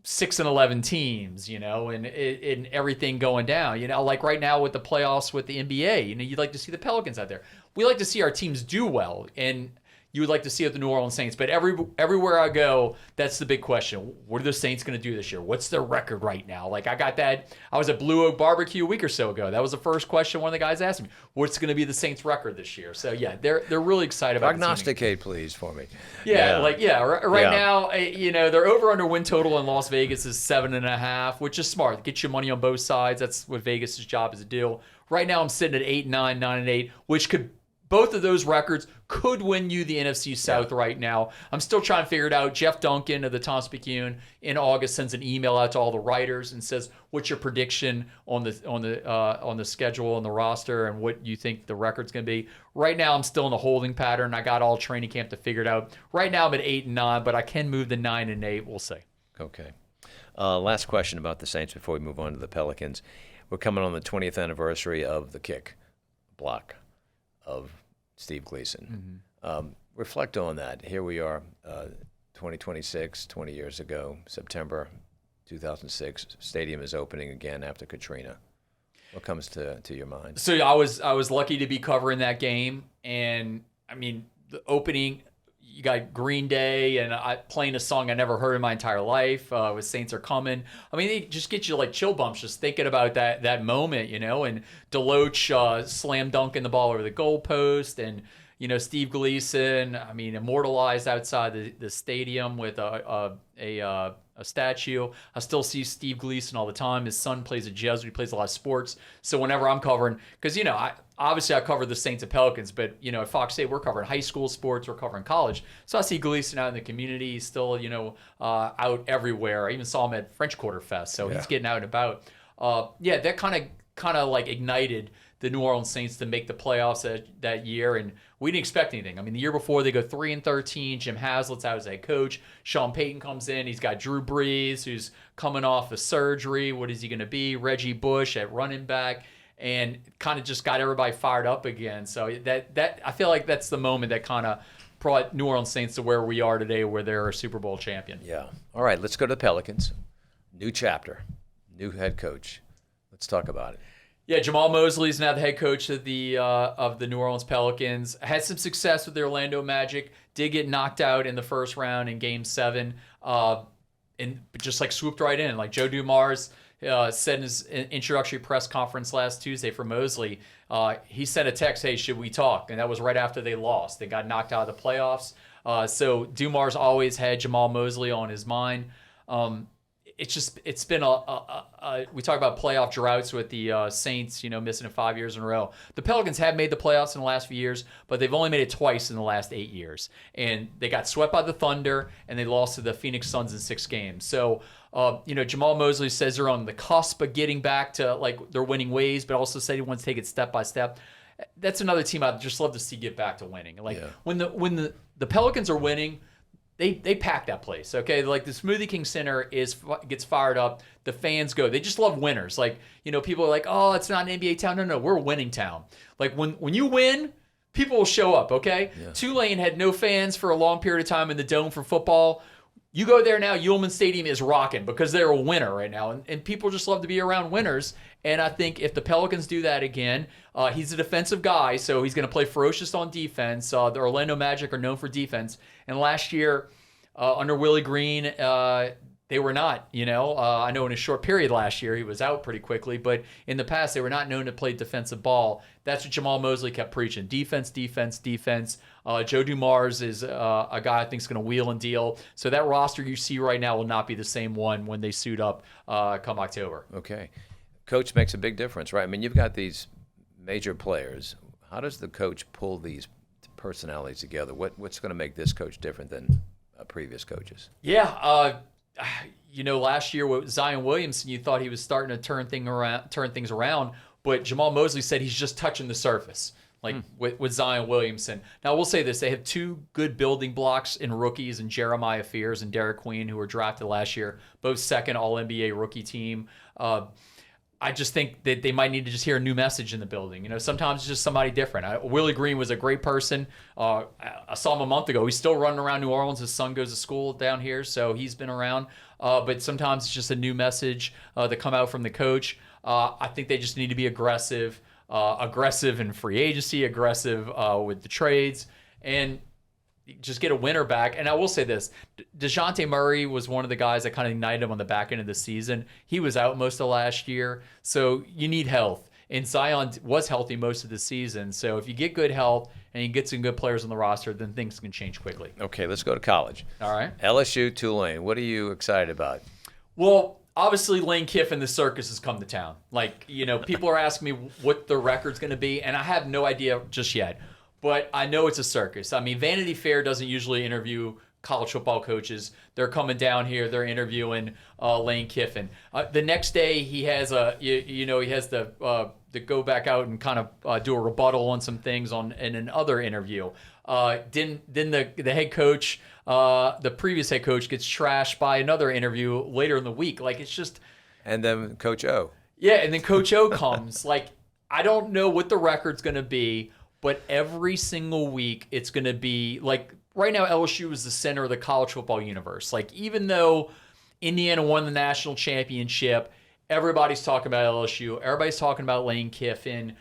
6-11 teams, and everything going down. Like right now with the playoffs with the NBA, you'd like to see the Pelicans out there. We like to see our teams do well, and you would like to see it with the New Orleans Saints. But everywhere I go, that's the big question. What are the Saints going to do this year? What's their record right now? Like I got that. I was at Blue Oak Barbecue a week or so ago. That was the first question one of the guys asked me. What's going to be the Saints' record this year? So yeah, they're really excited about
prognosticate, please, for me.
Right now, their over/under win total in Las Vegas is 7.5, which is smart. Get your money on both sides. That's what Vegas' job is to do. Right now, I'm sitting at 8-9, 9-8, which could. Both of those records could win you the NFC South right now. I'm still trying to figure it out. Jeff Duncan of the Times-Picayune in August sends an email out to all the writers and says, "What's your prediction on the schedule and the roster, and what you think the record's going to be?" Right now, I'm still in the holding pattern. I got all training camp to figure it out. Right now, I'm at 8-9, but I can move to 9-8. We'll see.
Okay. Last question about the Saints before we move on to the Pelicans. We're coming on the 20th anniversary of the kick block of Steve Gleason. Reflect on that. Here we are, 2026, 20 years ago, September 2006. Stadium is opening again after Katrina. What comes to your mind?
So I was lucky to be covering that game, and I mean the opening. You got Green Day and playing a song I never heard in my entire life. With Saints Are Coming. I mean, they just get you like chill bumps just thinking about that moment, And Deloach slam dunking the ball over the goalpost, and Steve Gleason. I mean, immortalized outside the stadium with a statue. I still see Steve Gleason all the time. His son plays at Jesuit. He plays a lot of sports. So whenever I'm covering, because obviously I cover the Saints and Pelicans, but at Fox State we're covering high school sports, we're covering college. So I see Gleason out in the community. He's still out everywhere. I even saw him at French Quarter Fest. So he's getting out and about. That kind of like ignited the New Orleans Saints to make the playoffs that year, and we didn't expect anything. I mean, the year before they go 3-13. Jim Haslett's out as head coach. Sean Payton comes in. He's got Drew Brees, who's coming off a surgery. What is he going to be? Reggie Bush at running back, and kind of just got everybody fired up again. So that I feel like that's the moment that kind of brought New Orleans Saints to where we are today, where they're a Super Bowl champion.
Yeah. All right, let's go to the Pelicans. New chapter, new head coach. Let's talk about it.
Yeah, Jamahl Mosley is now the head coach of the New Orleans Pelicans. Had some success with the Orlando Magic. Did get knocked out in the first round in Game 7, and just like swooped right in. Like Joe Dumars said in his introductory press conference last Tuesday for Mosley, he sent a text, "Hey, should we talk?" And that was right after they lost. They got knocked out of the playoffs. So Dumars always had Jamahl Mosley on his mind. It's been we talk about playoff droughts with the Saints, missing it 5 years in a row. The Pelicans have made the playoffs in the last few years, but they've only made it twice in the last 8 years. And they got swept by the Thunder, and they lost to the Phoenix Suns in 6 games. So, Jamahl Mosley says they're on the cusp of getting back to like their winning ways, but also said he wants to take it step by step. That's another team I'd just love to see get back to winning. When the Pelicans are winning, They pack that place, okay? Like the Smoothie King Center gets fired up. The fans go. They just love winners. Like, people are like, "Oh, it's not an NBA town." No, we're a winning town. Like when you win, people will show up, okay? Yeah. Tulane had no fans for a long period of time in the Dome for football. You go there now, Ullman Stadium is rocking because they're a winner right now. And people just love to be around winners. And I think if the Pelicans do that again, he's a defensive guy, so he's going to play ferocious on defense. The Orlando Magic are known for defense. And last year, under Willie Green, they were not, I know in a short period last year, he was out pretty quickly, but in the past, they were not known to play defensive ball. That's what Jamahl Mosley kept preaching. Defense, defense, defense. Joe Dumars is a guy I think is going to wheel and deal. So that roster you see right now will not be the same one when they suit up come October.
Okay. Coach makes a big difference, right? I mean, you've got these major players. How does the coach pull these personalities together? What's going to make this coach different than previous coaches?
Yeah, last year with Zion Williamson, you thought he was starting to turn things around, but Jamahl Mosley said he's just touching the surface. like with Zion Williamson. Now, we'll say this. They have two good building blocks in rookies and Jeremiah Fears and Derek Queen, who were drafted last year, both second All-NBA rookie team. I just think that they might need to just hear a new message in the building. Sometimes it's just somebody different. Willie Green was a great person. I saw him a month ago. He's still running around New Orleans. His son goes to school down here, so he's been around. But sometimes it's just a new message that come out from the coach. I think they just need to be aggressive in free agency, aggressive with the trades, and just get a winner back. And I will say this, DeJounte Murray was one of the guys that kind of ignited him on the back end of the season. He was out most of last year, so you need health. And Zion was healthy most of the season. So if you get good health and you get some good players on the roster, then things can change quickly.
Okay, let's go to college.
All right.
LSU, Tulane. What are you excited about?
Well, obviously Lane Kiffin, the circus, has come to town. People are asking me what the record's going to be, and I have no idea just yet. But I know it's a circus. I mean, Vanity Fair doesn't usually interview college football coaches. They're coming down here. They're interviewing Lane Kiffin. The next day, he has to go back out and kind of do a rebuttal on some things in another interview. Then the head coach, the previous head coach, gets trashed by another interview later in the week. It's just.
And then Coach O.
Yeah, and then Coach O comes. I don't know what the record's going to be. But every single week, it's going to be right now, LSU is the center of the college football universe. Even though Indiana won the national championship, everybody's talking about LSU. Everybody's talking about Lane Kiffin.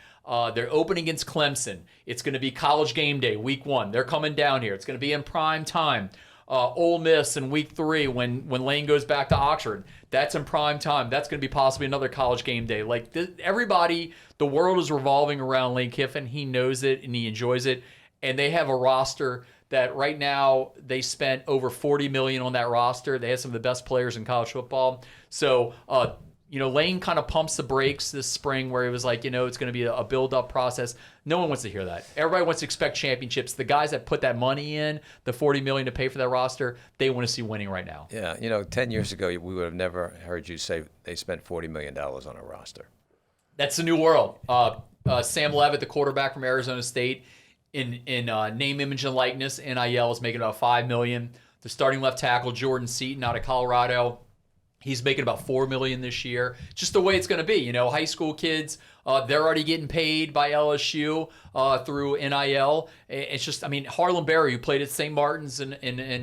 They're opening against Clemson. It's going to be College Game Day, week 1. They're coming down here. It's going to be in prime time. Ole Miss in week 3 when Lane goes back to Oxford. That's in prime time. That's going to be possibly another College Game Day. Everybody, the world is revolving around Lane Kiffin. He knows it and he enjoys it. And they have a roster that right now they spent over $40 million on that roster. They have some of the best players in college football. So, Lane kind of pumps the brakes this spring where he was like, it's going to be a build-up process. No one wants to hear that. Everybody wants to expect championships. The guys that put that money in, the $40 million to pay for that roster, they want to see winning right now.
Yeah, 10 years ago, we would have never heard you say they spent $40 million on a roster.
That's the new world. Sam Levitt, the quarterback from Arizona State, in name, image, and likeness, NIL, is making about $5 million. The starting left tackle, Jordan Seaton, out of Colorado, he's making about $4 million this year. Just the way it's going to be. High school kids, they're already getting paid by LSU through NIL. It's just, Harlan Berry, who played at St. Martin's in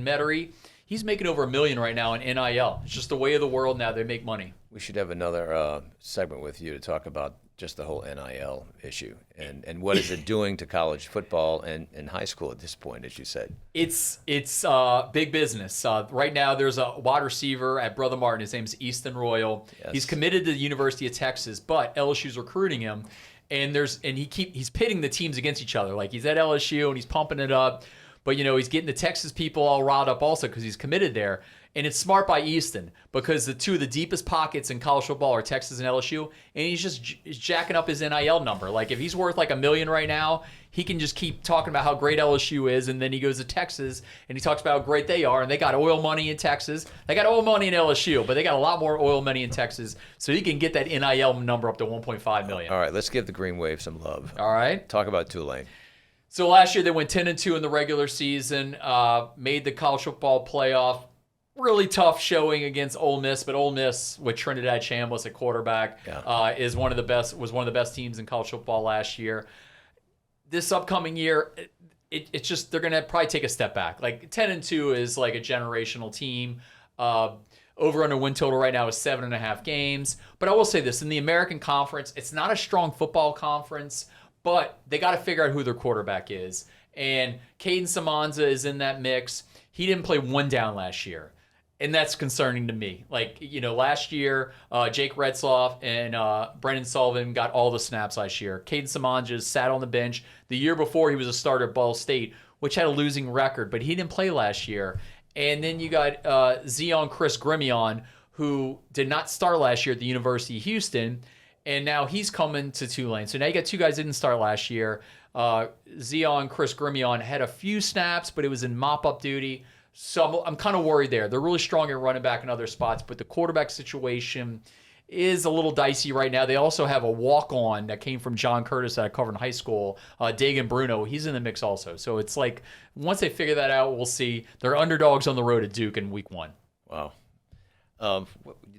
Metairie, he's making over $1 million right now in NIL. It's just the way of the world now. They make money.
We should have another segment with you to talk about just the whole NIL issue and what is it doing to college football and high school at this point, as you said.
It's big business. Right now, there's a wide receiver at Brother Martin. His name's Easton Royal. Yes. He's committed to the University of Texas, but LSU's recruiting him, and he's pitting the teams against each other. He's at LSU and he's pumping it up, but he's getting the Texas people all riled up also because he's committed there. And it's smart by Easton because the two of the deepest pockets in college football are Texas and LSU, and he's jacking up his NIL number. If he's worth $1 million right now, he can just keep talking about how great LSU is, and then he goes to Texas and he talks about how great they are, and they got oil money in Texas. They got oil money in LSU, but they got a lot more oil money in Texas, so he can get that NIL number up to $1.5 million.
All right, let's give the Green Wave some love.
All right.
Talk about Tulane.
So last year they went 10-2 in the regular season, made the college football playoff. Really tough showing against Ole Miss, but Ole Miss with Trinidad Chambliss at quarterback was one of the best teams in college football last year. This upcoming year, it's just they're gonna probably take a step back. 10-2 is a generational team. Over under win total right now is 7.5 games. But I will say this: in the American Conference, it's not a strong football conference, but they got to figure out who their quarterback is. And Caden Samanza is in that mix. He didn't play one down last year. And that's concerning to me. Last year, Jake Retzloff and Brendan Sullivan got all the snaps last year. Caden Samanza sat on the bench. The year before, he was a starter at Ball State, which had a losing record, but he didn't play last year. And then you got Zion Chris Grimion, who did not start last year at the University of Houston, and now he's coming to Tulane. So now you got two guys that didn't start last year. Zion Chris Grimion had a few snaps, but it was in mop-up duty. So I'm kind of worried there. They're really strong at running back in other spots, but the quarterback situation is a little dicey right now. They also have a walk-on that came from John Curtis that I covered in high school, Dagan Bruno. He's in the mix also. So it's like, once they figure that out, we'll see. They're underdogs on the road at Duke in week 1.
Wow.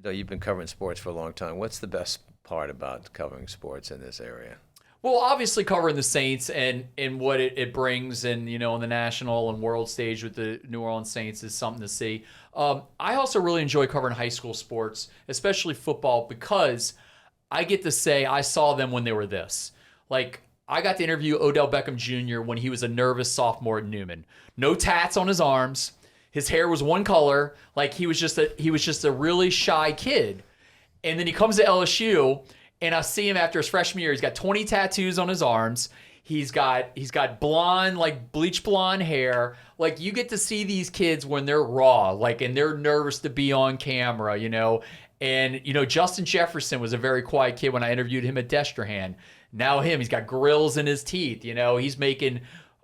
You've been covering sports for a long time. What's the best part about covering sports in this area?
Well, obviously covering the Saints and what it brings, and on the national and world stage with the New Orleans Saints is something to see. I also really enjoy covering high school sports, especially football, because I get to say I saw them when they were this. Like, I got to interview Odell Beckham Jr. when he was a nervous sophomore at Newman. No tats on his arms. His hair was one color. Like, he was just a really shy kid. And then he comes to LSU, and I see him after his freshman year. He's got 20 tattoos on his arms. He's got blonde, like bleach blonde hair. Like, you get to see these kids when they're raw, like, and they're nervous to be on camera, And, Justin Jefferson was a very quiet kid when I interviewed him at Destrehan. Now he's got grills in his teeth, he's making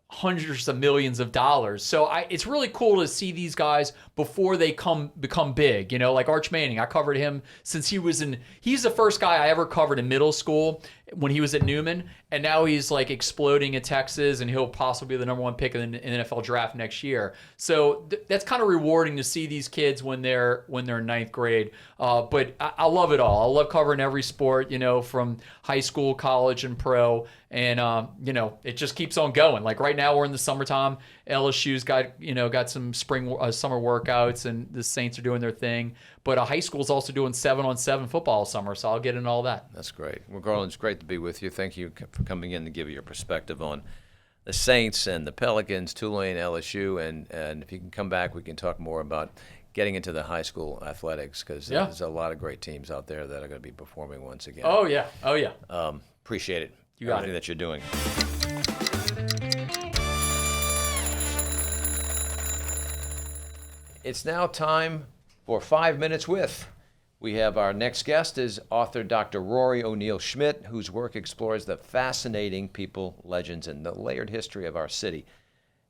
hundreds of millions of dollars. So it's really cool to see these guys before they become big, like Arch Manning. I covered him since he's the first guy I ever covered in middle school when he was at Newman, and now he's like exploding at Texas, and he'll possibly be the number 1 pick in the NFL draft next year. So that's kind of rewarding to see these kids when they're in ninth grade. But I love it all. I love covering every sport, from high school, college, and pro. And it just keeps on going. Like right now, we're in the summertime. LSU's got some summer workouts, and the Saints are doing their thing. But high school's also doing 7-on-7 football summer, so I'll get into all that.
That's great. Well, Garland, it's great to be with you. Thank you for coming in to give your perspective on the Saints and the Pelicans, Tulane, LSU, and if you can come back, we can talk more about getting into the high school athletics, because there's a lot of great teams out there that are going to be performing once again.
Oh yeah.
Appreciate it.
You got
everything
it.
that you're doing. It's now time for 5 Minutes With. We have our next guest is author Dr. Rory O'Neill Schmitt, whose work explores the fascinating people, legends, and the layered history of our city.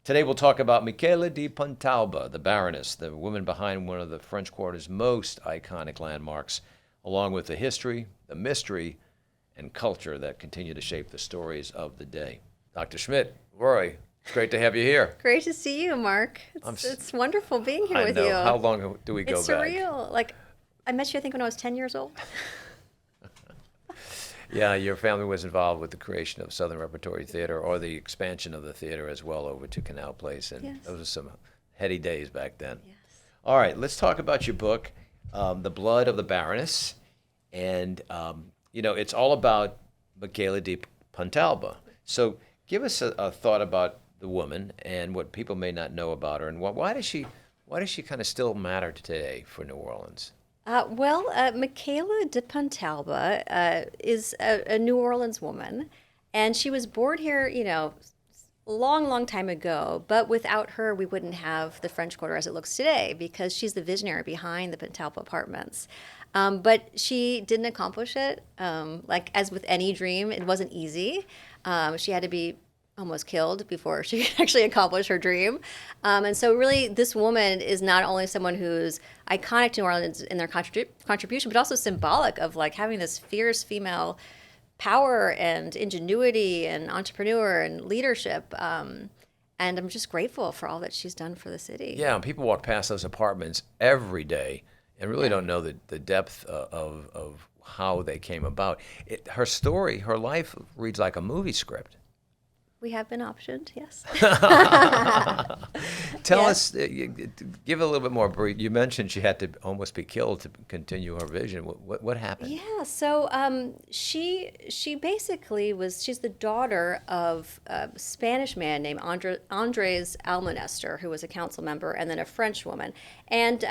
Today we'll talk about Michele di Pontalba, the Baroness, the woman behind one of the French Quarter's most iconic landmarks, along with the history, the mystery, and culture that continue to shape the stories of the day. Dr. Schmitt, Rory, it's great to have you here.
Great to see you, Mark. It's wonderful being here
I
with
know.
you.
How long do we go
It's
back?
surreal. Like, I met you, I think, when I was 10 years old.
Yeah, your family was involved with the creation of Southern Repertory Theater, or the expansion of the theater as well over to Canal Place, and
Yes.
those were some heady days back then.
Yes.
All right, let's talk about your book, The Blood of the Baroness, and it's all about Michele di Pontalba. So give us a thought about the woman and what people may not know about her, and why does she kind of still matter today for New Orleans?
Michele di Pontalba is a New Orleans woman, and she was born here, a long time ago, but without her, we wouldn't have the French Quarter as it looks today, because she's the visionary behind the Pontalba Apartments. But she didn't accomplish it. Like, as with any dream, it wasn't easy. She had to be almost killed before she could actually accomplish her dream. And so really, this woman is not only someone who's iconic to New Orleans in their contribution, but also symbolic of like having this fierce female power and ingenuity and entrepreneur and leadership. And I'm just grateful for all that she's done for the city.
Yeah, and people walk past those apartments every day and really don't know the depth of how they came about. Her story, her life reads like a movie script.
We have been optioned, yes.
Tell us, give a little bit more brief. You mentioned she had to almost be killed to continue her vision. What happened?
Yeah, so she basically she's the daughter of a Spanish man named Andres Almonester, who was a council member, and then a French woman. And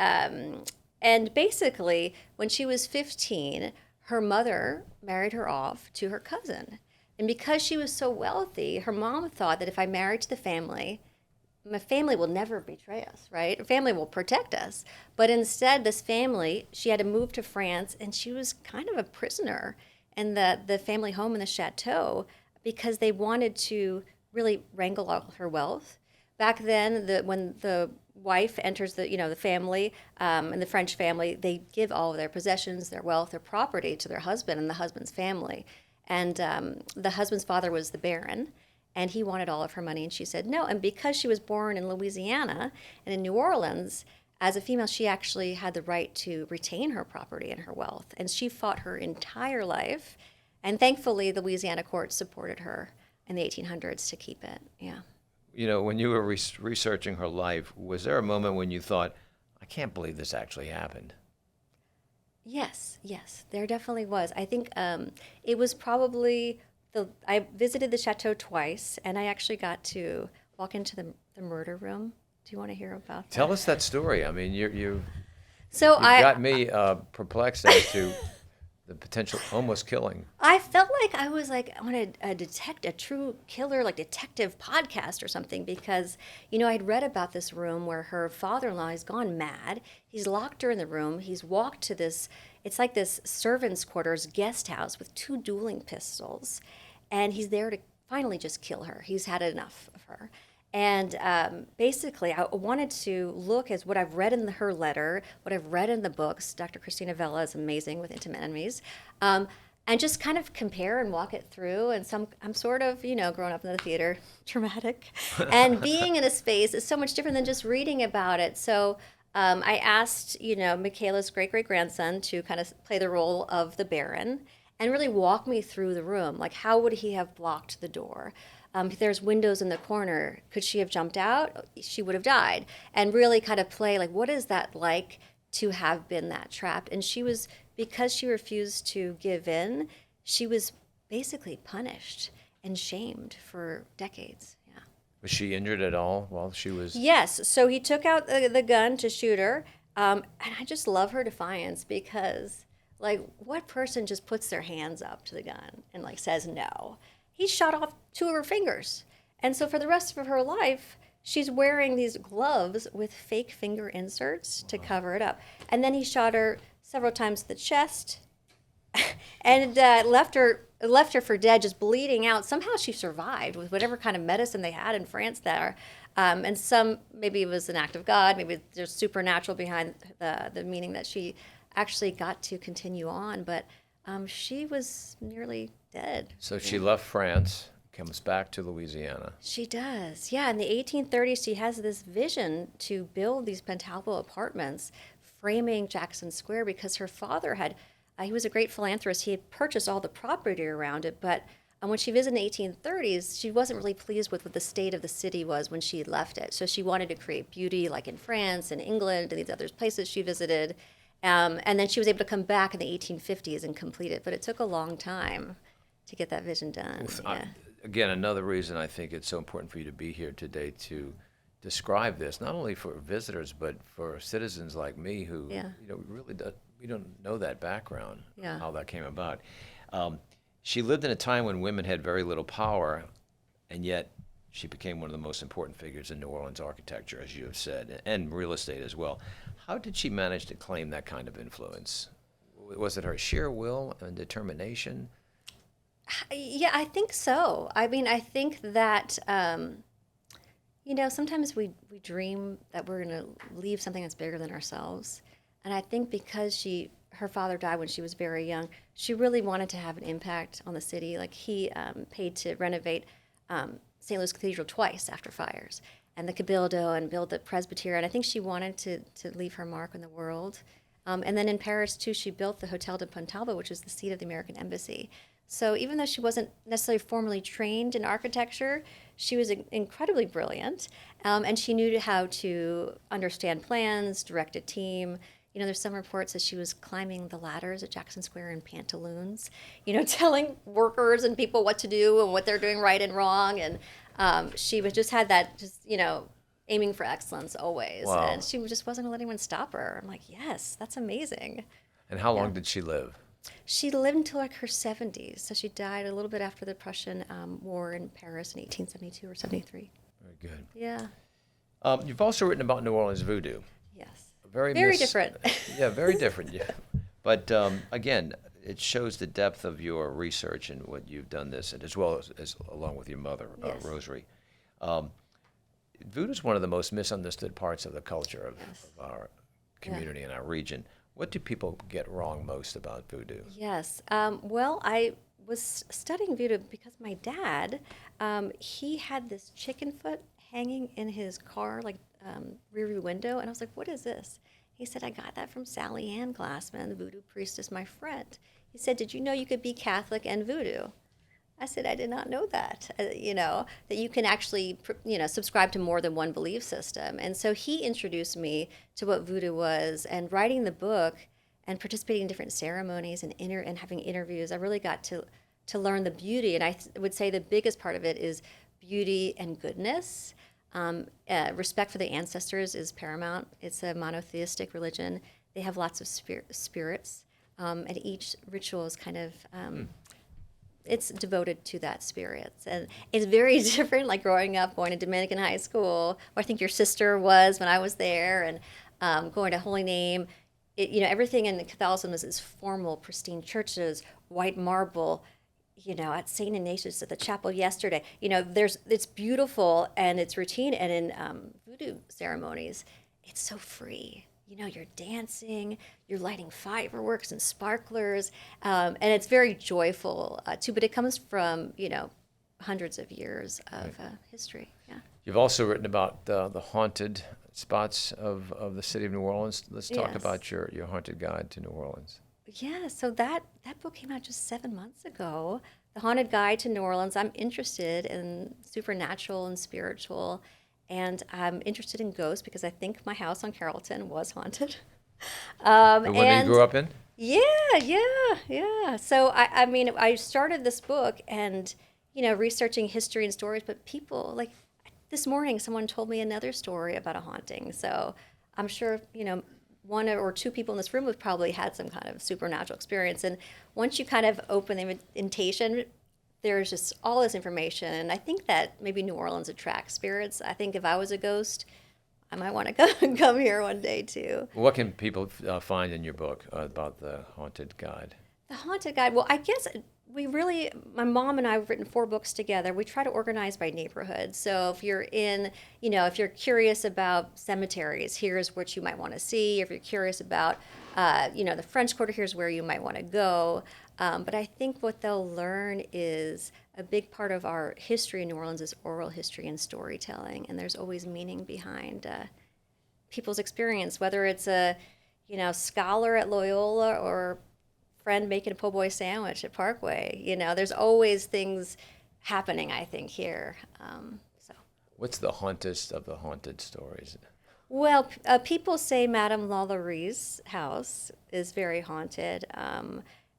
basically, when she was 15, her mother married her off to her cousin. And because she was so wealthy, her mom thought that if I married to the family, my family will never betray us, right? Our family will protect us. But instead, this family, she had to move to France, and she was kind of a prisoner in the family home in the chateau because they wanted to really wrangle all her wealth. back then, when the wife enters the family, and the French family, they give all of their possessions, their wealth, their property to their husband and the husband's family. And the husband's father was the Baron, and he wanted all of her money, and she said no. And because she was born in Louisiana and in New Orleans, as a female, she actually had the right to retain her property and her wealth. And she fought her entire life. And thankfully, the Louisiana courts supported her in the 1800s to keep it. Yeah.
You know, when you were researching her life, was there a moment when you thought, I can't believe this actually happened?
Yes, there definitely was. I think it was probably I visited the chateau twice, and I actually got to walk into the murder room. Do you want to hear about that?
Tell us that story. I mean, you
I
got me perplexed as to the potential almost killing.
I felt like I was on a true killer, like detective podcast or something, because, I'd read about this room where her father-in-law has gone mad. He's locked her in the room. He's walked to it's like this servant's quarters guest house with 2 dueling pistols. And he's there to finally just kill her. He's had enough of her. And basically, I wanted to look at what I've read in her letter, what I've read in the books. Dr. Christina Vela is amazing with Intimate Enemies. And just kind of compare and walk it through. And I'm sort of, growing up in the theater, dramatic. And being in a space is so much different than just reading about it. So I asked, Michaela's great-great-grandson to kind of play the role of the Baron and really walk me through the room. Like, how would he have blocked the door? If there's windows in the corner, could she have jumped out? She would have died. And really kind of play, like, what is that like to have been that trapped? And because she refused to give in, she was basically punished and shamed for decades. Yeah.
Was she injured at all while she was?
Yes. So he took out the gun to shoot her. And I just love her defiance because, like, what person just puts their hands up to the gun and, like, says no? He shot off 2 of her fingers. And so for the rest of her life, she's wearing these gloves with fake finger inserts to cover it up. And then he shot her several times in the chest and left her for dead, just bleeding out. Somehow she survived with whatever kind of medicine they had in France there. And maybe it was an act of God, maybe there's supernatural behind the meaning that she actually got to continue on. But she was nearly dead.
So she left France, comes back to Louisiana.
She does, yeah. In the 1830s, she has this vision to build these Pentalba apartments framing Jackson Square because her father he was a great philanthropist. He had purchased all the property around it, but when she visited in the 1830s, she wasn't really pleased with what the state of the city was when she left it. So she wanted to create beauty like in France and England and these other places she visited. And then she was able to come back in the 1850s and complete it, but it took a long time to get that vision done.
Again, another reason I think it's so important for you to be here today to describe this, not only for visitors, but for citizens like me who, we don't know that background, how that came about. She lived in a time when women had very little power, and yet she became one of the most important figures in New Orleans architecture, as you have said, and real estate as well. How did she manage to claim that kind of influence? Was it her sheer will and determination?
Yeah, I think so. I mean, I think that, sometimes we dream that we're going to leave something that's bigger than ourselves. And I think because her father died when she was very young, she really wanted to have an impact on the city. Like, he paid to renovate St. Louis Cathedral twice after fires, and the Cabildo, and build the Presbytery. And I think she wanted to leave her mark on the world. And then in Paris, too, she built the Hotel de Pontalba, which is the seat of the American Embassy. So even though she wasn't necessarily formally trained in architecture, she was incredibly brilliant, and she knew how to understand plans, direct a team. There's some reports that she was climbing the ladders at Jackson Square in pantaloons, telling workers and people what to do and what they're doing right and wrong. And she had that aiming for excellence always.
Wow.
And she just wasn't going to let anyone stop her. I'm like, yes, that's amazing.
And how long did she live?
She lived until like her 70s. So she died a little bit after the Prussian War in Paris in 1872 or 73.
Very good.
Yeah.
You've also written about New Orleans voodoo.
Yes.
Very
different.
Yeah, very different. Yeah. But again, it shows the depth of your research and what you've done this, and as well as along with your mother,
Yes.
Rory. voodoo is one of the most misunderstood parts of the culture of our community and our region. What do people get wrong most about voodoo?
Yes. Well, I was studying voodoo because my dad, he had this chicken foot hanging in his car, like rearview window, and I was like, "What is this?" He said, "I got that from Sally Ann Glassman, the voodoo priestess, my friend." He said, "Did you know you could be Catholic and voodoo?" I said, "I did not know that, that you can actually, subscribe to more than one belief system." And so he introduced me to what voodoo was, and writing the book and participating in different ceremonies and having interviews, I really got to learn the beauty. And I would say the biggest part of it is beauty and goodness. Respect for the ancestors is paramount. It's a monotheistic religion. They have lots of spirits, and each ritual is kind of it's devoted to that spirit. And it's very different, like growing up, going to Dominican high school, where I think your sister was when I was there, and going to Holy Name. Everything in Catholicism is formal, pristine churches, white marble, at St. Ignatius at the chapel yesterday. It's beautiful and it's routine. And in voodoo ceremonies, it's so free. You're dancing, you're lighting fireworks and sparklers, and it's very joyful too. But it comes from hundreds of years of history. Yeah.
You've also written about the haunted spots of the city of New Orleans. Let's talk
Yes.
about your haunted guide to New Orleans.
Yeah, so that book came out just 7 months ago. The Haunted Guide to New Orleans. I'm interested in supernatural and spiritual, and I'm interested in ghosts because I think my house on Carrollton was haunted.
The one that you grew up in?
Yeah. So I started this book and researching history and stories, but people like this morning someone told me another story about a haunting. So I'm sure one or two people in this room have probably had some kind of supernatural experience. And once you kind of open the invitation, there's just all this information. And I think that maybe New Orleans attracts spirits. I think if I was a ghost, I might want to come here one day too.
What can people find in your book about the haunted guide?
The Haunted Guide, well, I guess my mom and I have written 4 books together. We try to organize by neighborhood. So if you're if you're curious about cemeteries, here's what you might want to see. If you're curious about, the French Quarter, here's where you might want to go. But I think what they'll learn is a big part of our history in New Orleans is oral history and storytelling. And there's always meaning behind people's experience, whether it's a, scholar at Loyola or friend making a po' boy sandwich at Parkway. There's always things happening, I think, here.
What's the hauntest of the haunted stories?
Well, people say Madame Lalarie's house is very haunted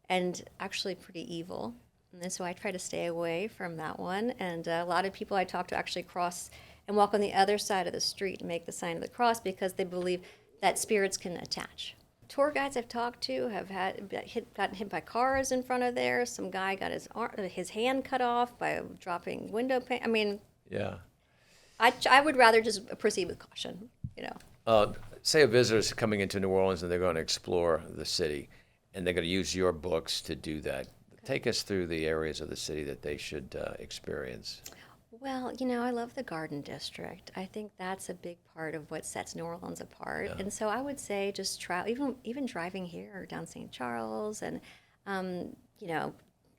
and actually pretty evil. And so I try to stay away from that one. And a lot of people I talk to actually cross and walk on the other side of the street and make the sign of the cross because they believe that spirits can attach. Tour guides I've talked to have gotten hit by cars in front of there. Some guy got his hand cut off by dropping window pane. I mean,
Yeah.
I would rather just proceed with caution,
Say a visitor's coming into New Orleans and they're going to explore the city, and they're going to use your books to do that. Take us through the areas of the city that they should experience.
Well, I love the Garden District. I think that's a big part of what sets New Orleans apart.
Yeah.
And so I would say just even driving here down St. Charles and,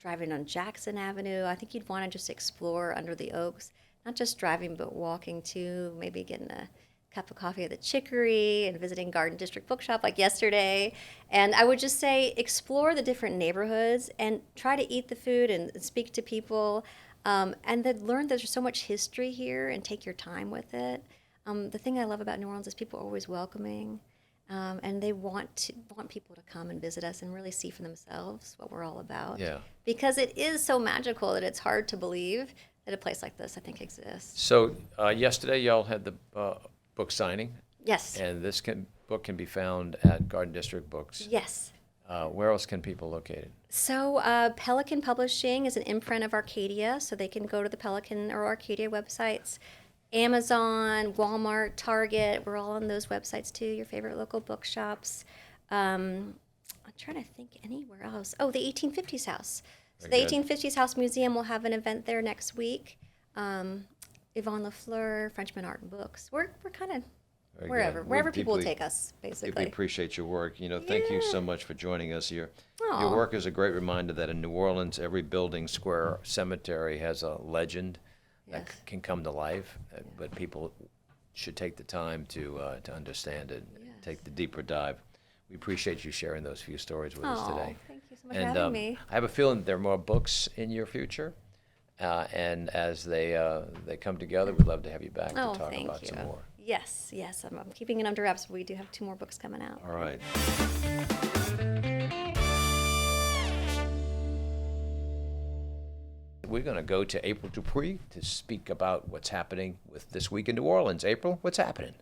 driving on Jackson Avenue. I think you'd want to just explore under the oaks, not just driving, but walking too, maybe getting a cup of coffee at the Chicory and visiting Garden District Bookshop like yesterday. And I would just say explore the different neighborhoods and try to eat the food and speak to people. And then learn that there's so much history here and take your time with it. The thing I love about New Orleans is people are always welcoming, and they want people to come and visit us and really see for themselves what we're all about.
Yeah.
Because it is so magical that it's hard to believe that a place like this, I think, exists.
So yesterday y'all had the book signing,
Yes.
and this book can be found at Garden District Books.
Yes.
Where else can people locate it?
So Pelican Publishing is an imprint of Arcadia, so they can go to the Pelican or Arcadia websites. Amazon, Walmart, Target, we're all on those websites too, your favorite local bookshops. I'm trying to think anywhere else. Oh, the 1850s House. So the
Very good.
1850s House Museum will have an event there next week. Yvonne Lafleur, Frenchman Art and Books. We're kind of
Very
wherever
good.
wherever
We
people will
deeply-
take us,
We
basically.
appreciate your work. Thank you so much for joining us here. Your
Aw.
work is a great reminder that in New Orleans, every building, square, cemetery has a legend that
Yes.
can come to life, but people should take the time to understand it, take the deeper dive. We appreciate you sharing those few stories with us
Oh,
today.
thank you so much for having me.
I have a feeling there are more books in your future, and as they come together, we'd love to have you back
Oh,
to talk
thank
about
you.
some more.
Yes, I'm keeping it under wraps, but we do have 2 more books coming out.
All right. We're going to go to April Dupre to speak about what's happening with This Week in New Orleans. April, what's happening?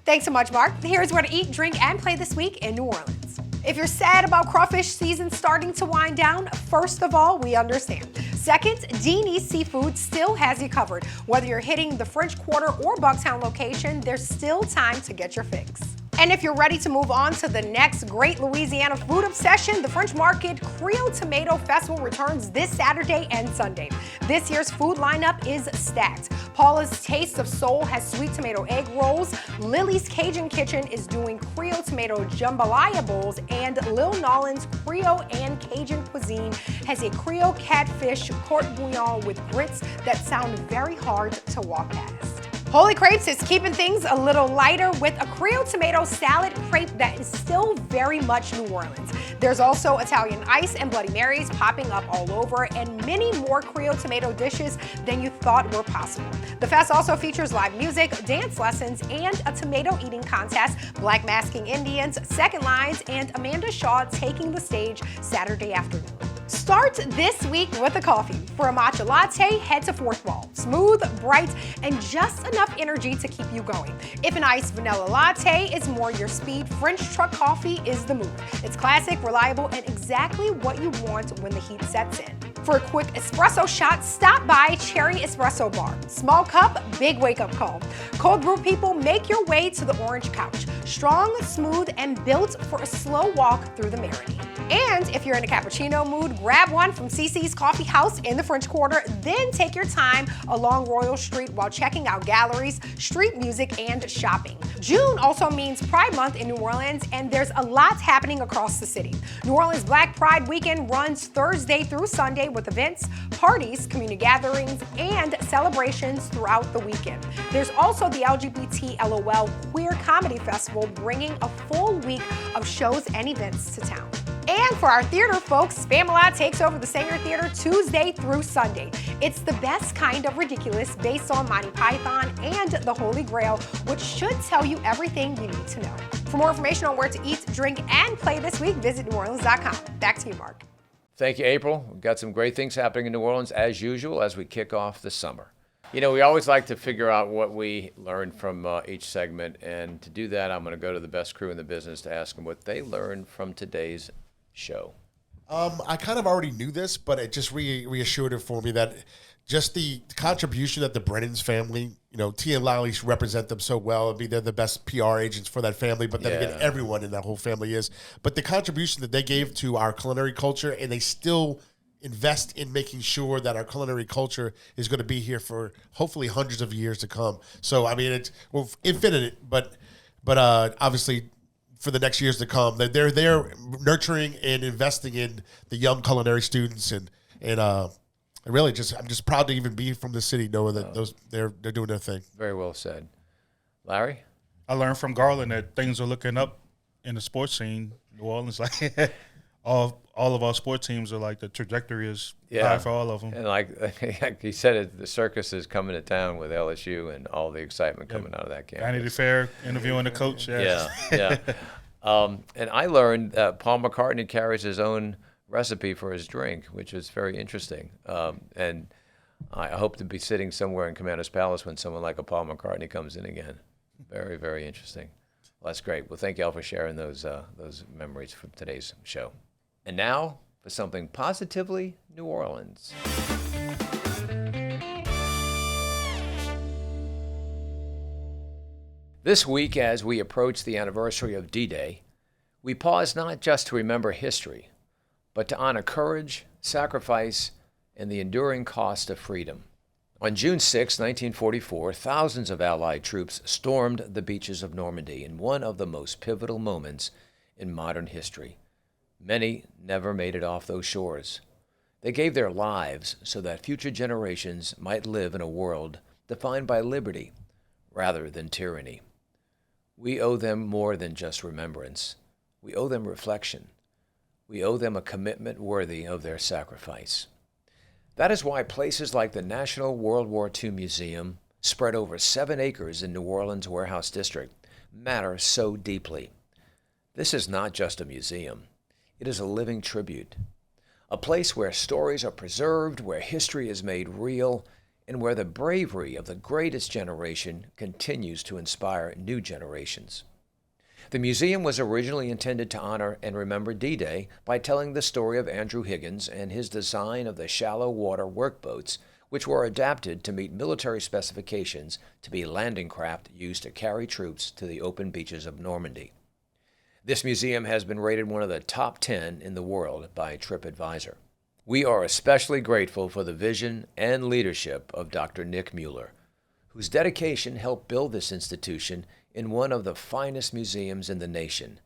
Thanks so much, Mark. Here's where to eat, drink, and play this week in New Orleans. If you're sad about crawfish season starting to wind down, first of all, we understand. Second, Deanie's Seafood still has you covered. Whether you're hitting the French Quarter or Bucktown location, there's still time to get your fix. And if you're ready to move on to the next great Louisiana food obsession, the French Market Krewe Tomato Festival returns this Saturday and Sunday. This year's food lineup is stacked. Paula's Taste of Soul has sweet tomato egg rolls, Lily's Cajun Kitchen is doing Creole tomato jambalaya bowls, and Lil Nolan's Creole and Cajun Cuisine has a Creole catfish court bouillon with grits that sound very hard to walk past. Holy Crepes is keeping things a little lighter with a Creole tomato salad crepe that is still very much New Orleans. There's also Italian ice and Bloody Marys popping up all over, and many more Creole tomato dishes than you thought were possible. The fest also features live music, dance lessons, and a tomato eating contest, Black Masking Indians, Second Lines, and Amanda Shaw taking the stage Saturday afternoon. Start this week with a coffee. For a matcha latte, head to Fourth Wall. Smooth, bright, and just enough energy to keep you going. If an iced vanilla latte is more your speed, French truck coffee is the move. It's classic, reliable, and exactly what you want when the heat sets in. For a quick espresso shot, stop by Cherry Espresso Bar. Small cup, big wake-up call. Cold brew people, make your way to the Orange Couch. Strong, smooth, and built for a slow walk through the Meridian. And if you're in a cappuccino mood, grab one from CC's Coffee House in the French Quarter, then take your time along Royal Street while checking out galleries, street music, and shopping. June also means Pride Month in New Orleans, and there's a lot happening across the city. New Orleans Black Pride Weekend runs Thursday through Sunday with events, parties, community gatherings, and celebrations throughout the weekend. There's also the LGBT LOL Queer Comedy Festival bringing a full week of shows and events to town. And for our theater folks, Spamalot takes over the Sanger Theater Tuesday through Sunday. It's the best kind of ridiculous based on Monty Python and the Holy Grail, which should tell you everything you need to know. For more information on where to eat, drink, and play this week, visit neworleans.com. Back to you, Mark.
Thank you, April. We've got some great things happening in New Orleans, as usual, as we kick off the summer. We always like to figure out what we learned from each segment, and to do that, I'm going to go to the best crew in the business to ask them what they learned from today's show.
I kind of already knew this, but it just reassured it for me that just the contribution that the Brennan's family, Ti and Lally represent them so well. I mean, they're the best PR agents for that family, but then again, everyone in that whole family is. But the contribution that they gave to our culinary culture, and they still invest in making sure that our culinary culture is going to be here for hopefully hundreds of years to come. So, I mean, it's infinite, but obviously for the next years to come, they're there nurturing and investing in the young culinary students, and really I'm just proud to even be from the city, knowing that they're doing their thing.
Very well said. Larry?
I learned from Garland that things are looking up in the sports scene. New Orleans, like all of our sports teams are like, the trajectory is high for all of them.
And like he said, the circus is coming to town with LSU and all the excitement coming out of that campus.
Vanity Fair interviewing the coach.
Yeah. And I learned Paul McCartney carries his own recipe for his drink, which is very interesting. And I hope to be sitting somewhere in Commander's Palace when someone like a Paul McCartney comes in again. Very, very interesting. Well, that's great. Well, thank you all for sharing those memories from today's show. And now for something positively New Orleans. This week, as we approach the anniversary of D-Day, we pause not just to remember history, but to honor courage, sacrifice, and the enduring cost of freedom. On June 6, 1944, thousands of Allied troops stormed the beaches of Normandy in one of the most pivotal moments in modern history. Many never made it off those shores. They gave their lives so that future generations might live in a world defined by liberty rather than tyranny. We owe them more than just remembrance. We owe them reflection. We owe them a commitment worthy of their sacrifice. That is why places like the National World War II Museum, spread over 7 acres in New Orleans' Warehouse District, matter so deeply. This is not just a museum. It is a living tribute. A place where stories are preserved, where history is made real, and where the bravery of the greatest generation continues to inspire new generations. The museum was originally intended to honor and remember D-Day by telling the story of Andrew Higgins and his design of the shallow water workboats, which were adapted to meet military specifications to be landing craft used to carry troops to the open beaches of Normandy. This museum has been rated one of the top 10 in the world by TripAdvisor. We are especially grateful for the vision and leadership of Dr. Nick Mueller, whose dedication helped build this institution in one of the finest museums in the nation,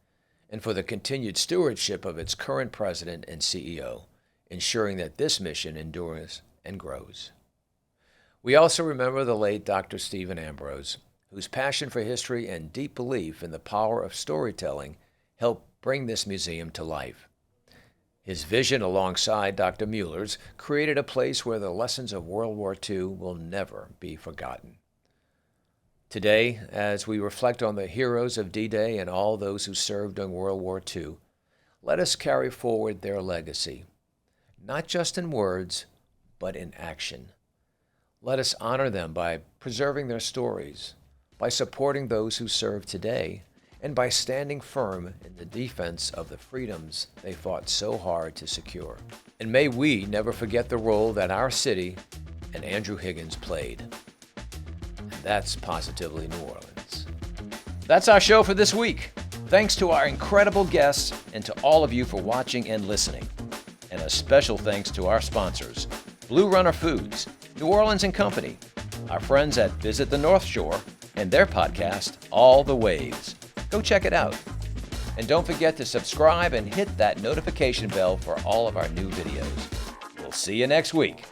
and for the continued stewardship of its current president and CEO, ensuring that this mission endures and grows. We also remember the late Dr. Stephen Ambrose, whose passion for history and deep belief in the power of storytelling helped bring this museum to life. His vision alongside Dr. Mueller's created a place where the lessons of World War II will never be forgotten. Today, as we reflect on the heroes of D-Day and all those who served during World War II, let us carry forward their legacy, not just in words, but in action. Let us honor them by preserving their stories, by supporting those who serve today, and by standing firm in the defense of the freedoms they fought so hard to secure. And may we never forget the role that our city and Andrew Higgins played. That's positively New Orleans. That's our show for this week. Thanks to our incredible guests and to all of you for watching and listening. And a special thanks to our sponsors, Blue Runner Foods, New Orleans & Company, our friends at Visit the North Shore, and their podcast, All the Waves. Go check it out. And don't forget to subscribe and hit that notification bell for all of our new videos. We'll see you next week.